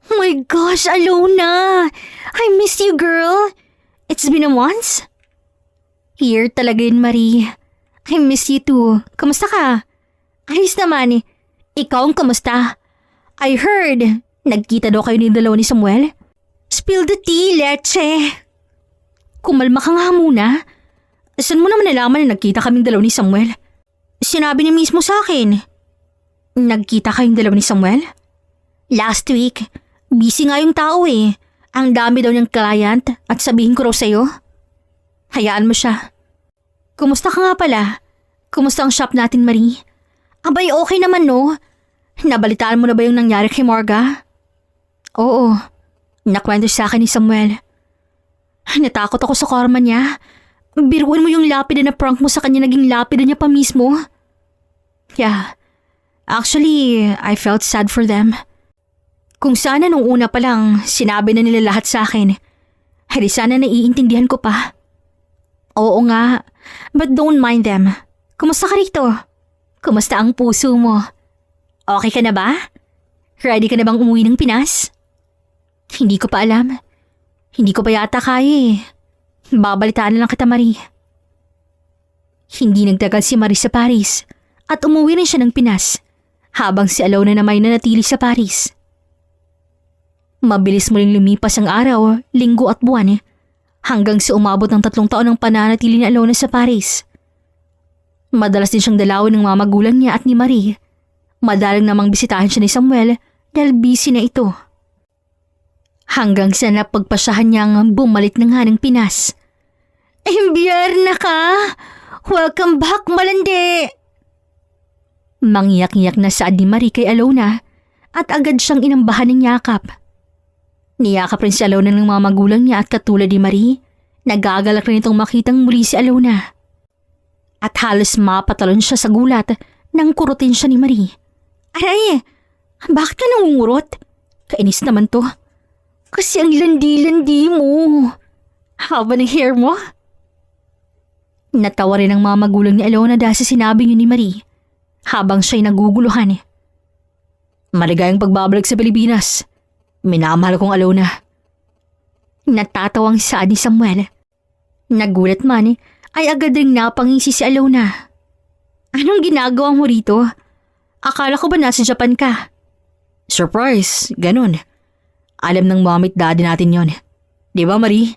Oh my gosh, Alona! I miss you, girl! It's been a month? Here talaga yun, Marie. I miss you too. Kamusta ka? Ayos naman. Ikaw ang kamusta? I heard, nagkita daw kayo ni dalawa ni Samuel? Spill the tea, leche! Kumalma ka nga muna. Saan mo naman nalaman na nagkita kaming dalawa ni Samuel? Sinabi niya mismo sa akin. Nagkita kayong dalawa ni Samuel? Last week, busy nga yung tao eh. Ang dami daw niyang client at sabihin ko raw sa'yo. Hayaan mo siya. Kumusta ka nga pala? Kumusta ang shop natin, Marie? Abay, okay naman no? Nabalitaan mo na ba yung nangyari kay Morga? Oo, nakwento sa akin ni Samuel. Natakot ako sa karma niya. Biruin mo yung lapida na prank mo sa kanya, naging lapida niya pa mismo. Yeah, actually, I felt sad for them. Kung sana nung una pa lang sinabi na nila lahat sa akin, hadi sana naiintindihan ko pa. Oo nga, but don't mind them. Kumusta ka rito? Kumusta ang puso mo? Okay ka na ba? Ready ka na bang umuwi ng Pinas? Hindi ko pa alam. Hindi ko pa yata kaya eh. Babalitaan na lang kita, Marie. Hindi nagtagal si Marie sa Paris at umuwi rin siya ng Pinas habang si Alona na may nanatili sa Paris. Mabilis muling lumipas ang araw, linggo at buwan hanggang sa umabot ng 3 taon ang pananatili ni Alona sa Paris. Madalas din siyang dalawin ng mga magulang niya at ni Marie. Madalang namang bisitahin siya ni Samuel dahil busy na ito. Hanggang sa napagpasyahan niyang bumalik na nga ng Pinas. Biyerna ka! Welcome back, malandi! Mangyak-ngyak na saad ni Marie kay Alona at agad siyang inambahan ng yakap. Niyakap rin si Alona ng mga magulang niya at katulad ni Marie, nagagalak rin itong makitang muli si Alona. At halos mapatalon siya sa gulat nang kurutin siya ni Marie. Aray! Bakit ka nangungurot? Kainis naman to. Kasi ang landi-landi mo. Haba ng hair mo. Natawa rin ang mga magulang ni Alona dahil sa sinabi niyo ni Marie habang siya'y naguguluhan. Maligayang pagbabalik sa Pilipinas. Minamahal kong Alona. Natatawang saad ni Samuel. Nagulat man ay agad ring napangisi si Alona. Anong ginagawa mo rito? Akala ko ba nasa Japan ka? Surprise, ganun. Alam ng mommy at daddy natin yon. Di ba, Marie?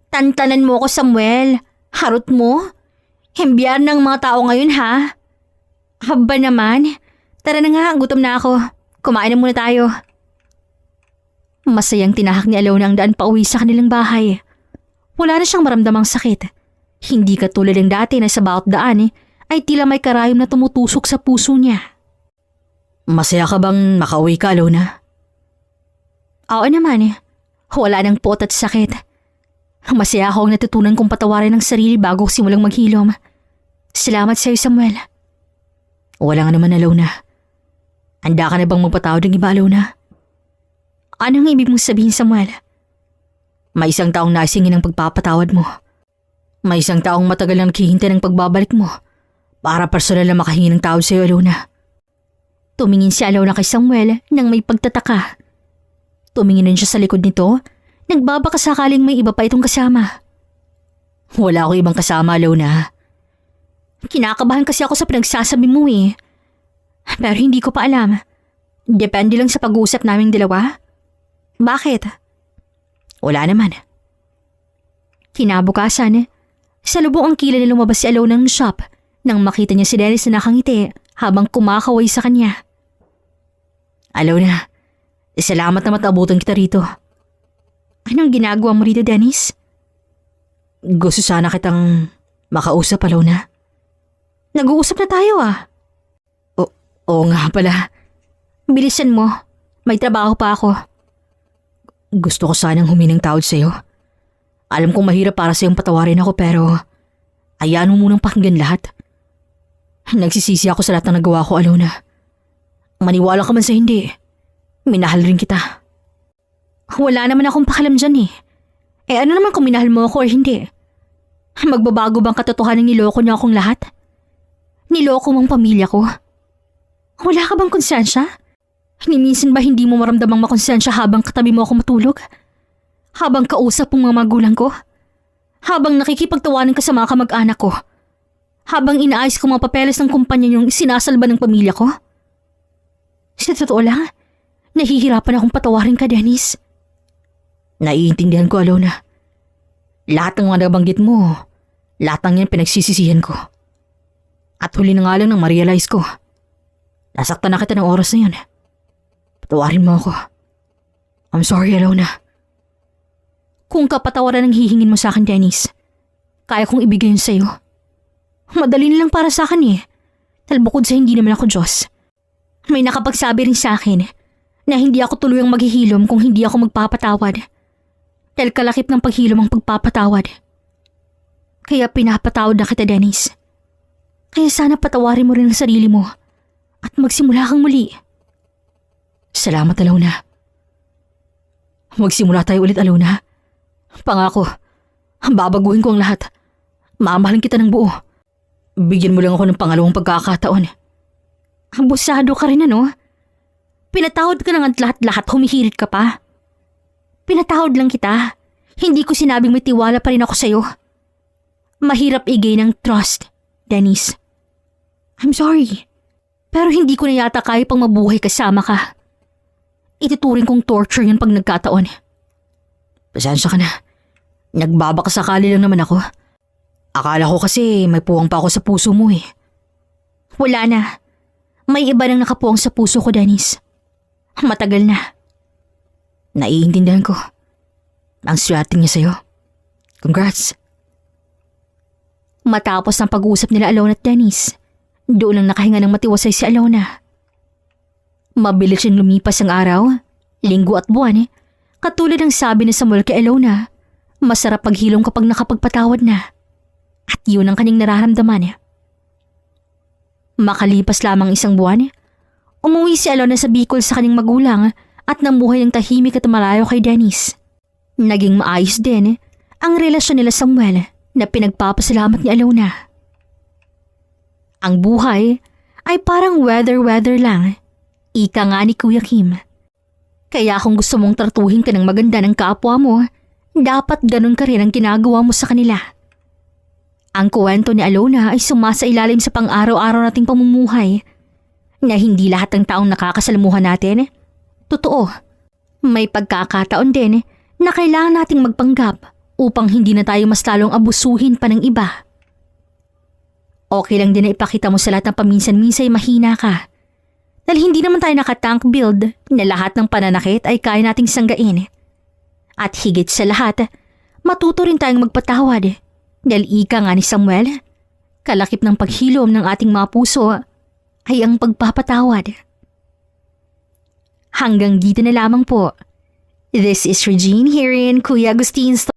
Tantanan mo ko, Samuel. Harot mo? Himbyar ng mga tao ngayon, ha? Haba naman. Tara na nga, gutom na ako. Kumain na muna tayo. Masayang tinahak ni Alona ang daan pauwi sa kanilang bahay. Wala na siyang maramdamang sakit. Hindi katulad ng dati na sa bawat daan ay tila may karayom na tumutusok sa puso niya. Masaya ka bang makauwi ka, Alona? Oo naman. Wala nang pot at sakit. Masaya ako ang natutunan kong patawarin ng sarili bago ko simulang maghilom. Salamat sa'yo, Samuel. Wala nga naman, Alona. Handa ka na bang magpatawad ng iba, Alona? Anong ibig mong sabihin, Samuel? May isang taong nasingin ng pagpapatawad mo. May isang taong matagal na naghihintay ng pagbabalik mo para personal na makahingi ng tawad sa'yo, Alona. Tumingin si Alona kay Samuel nang may pagtataka. Tumingin din siya sa likod nito, nagbabaka sakaling may iba pa itong kasama. Wala akong ibang kasama, Alona. Kinakabahan kasi ako sa pinagsasabi mo eh. Pero hindi ko pa alam. Depende lang sa pag-uusap naming dalawa. Bakit? Wala naman. Kinabukasan, sa lubong ang kila na lumabas si Alona ng shop nang makita niya si Dennis na nakangiti habang kumakaway sa kanya. Alona, salamat na matabutan kita rito. Anong ginagawa mo rito, Dennis? Gusto sana kitang makausap, Alona. Nag-uusap na tayo ah. Oo nga pala. Bilisan mo. May trabaho pa ako. Gusto ko sanang huminang tawad sa'yo. Alam kong mahirap para sa'yong patawarin ako pero hayaan mo munang pakinggan lahat. Nagsisisi ako sa lahat ng nagawa ko, Alona. Maniwala ka man sa hindi. Minahal rin kita. Wala naman akong pakalam dyan eh. Ano naman kung minahal mo ako or hindi? Magbabago bang katotohanan niloko niya akong lahat? Niloko mo ang pamilya ko? Wala ka bang konsensya? Minsan ba hindi mo maramdamang makonsensya habang katabi mo ako matulog? Habang kausap ang mga magulang ko? Habang nakikipagtawanan ka sa mga kamag-anak ko? Habang inaayos ko mga papeles ng kumpanya yung sinasalba ng pamilya ko? Sa totoo lang, nahihirapan akong patawarin ka, Dennis. Naiintindihan ko, Alona. Lahat ng mga nabanggit mo, lahat ng yan pinagsisisihan ko. At huli na nga lang nang ma-realize ko. Nasaktan na kita ng oras na yun. Patawarin mo ako. I'm sorry, Alona. Kung kapatawaran ang hihingin mo sa akin, Dennis, kaya kong ibigay yun sa'yo. Madali lang para sa akin eh. Dahil bukod sa hindi naman ako Diyos. May nakapagsabi rin sa akin na hindi ako tuluyang maghihilom kung hindi ako magpapatawad. Dahil kalakip ng paghilom ang pagpapatawad. Kaya pinapatawad na kita, Dennis. Kaya sana patawarin mo rin ang sarili mo at magsimula kang muli. Salamat, Alona. Magsimula tayo ulit, Alona. Pangako, babaguhin ko ang lahat. Mamahalin kita ng buo. Bigyan mo lang ako ng pangalawang pagkakataon. Abusado ka rin ano? Pinatawad ka lang at lahat-lahat humihirit ka pa. Pinatawad lang kita. Hindi ko sinabing may tiwala pa rin ako sa'yo. Mahirap i-gain ng trust, Dennis. I'm sorry. Pero hindi ko na yata kaya pang mabuhay kasama ka. Ituturing kong torture yun pag nagkataon. Pasensya ka na. Nagbabakasakali lang naman ako. Akala ko kasi may puwang pa ako sa puso mo eh. Wala na. May iba nang nakapuwang sa puso ko, Dennis. Matagal na. Naiintindihan ko. Ang swerte niya sa'yo. Congrats. Matapos ang pag-uusap nila Alona at Dennis, doon lang nakahinga ng matiwasay si Alona. Mabilis siyang lumipas ang araw, linggo at buwan. Katulad ng sabi ni Samuel kay Alona, masarap paghilom kapag nakapagpatawad na. At yun ang kanyang nararamdaman. Makalipas lamang isang buwan, umuwi si Alona sa Bicol sa kanyang magulang at namuhay ng tahimik at malayo kay Dennis. Naging maayos din ang relasyon nila Samuel na pinagpapasalamat ni Alona. Ang buhay ay parang weather lang. Ika nga ni Kuya Kim. Kaya kung gusto mong tratuhin ka ng maganda ng kapwa mo, dapat ganun ka rin ang ginagawa mo sa kanila. Ang kwento ni Alona ay sumasailalim sa pang-araw-araw nating pamumuhay na hindi lahat ng taong nakakasalamuhan natin. Totoo, may pagkakataon din na kailangan nating magpanggap upang hindi na tayo mas lalong abusuhin pa ng iba. Okay lang din na ipakita mo sa lahat ng paminsan-minsay mahina ka. Dahil hindi naman tayo naka-tank build na lahat ng pananakit ay kaya nating sanggain. At higit sa lahat, matuto rin tayong magpatawad. Dahil ika nga ni Samuel, kalakip ng paghilom ng ating mga puso ay ang pagpapatawad. Hanggang dito na lamang po. This is Regine here in Kuya Agustin's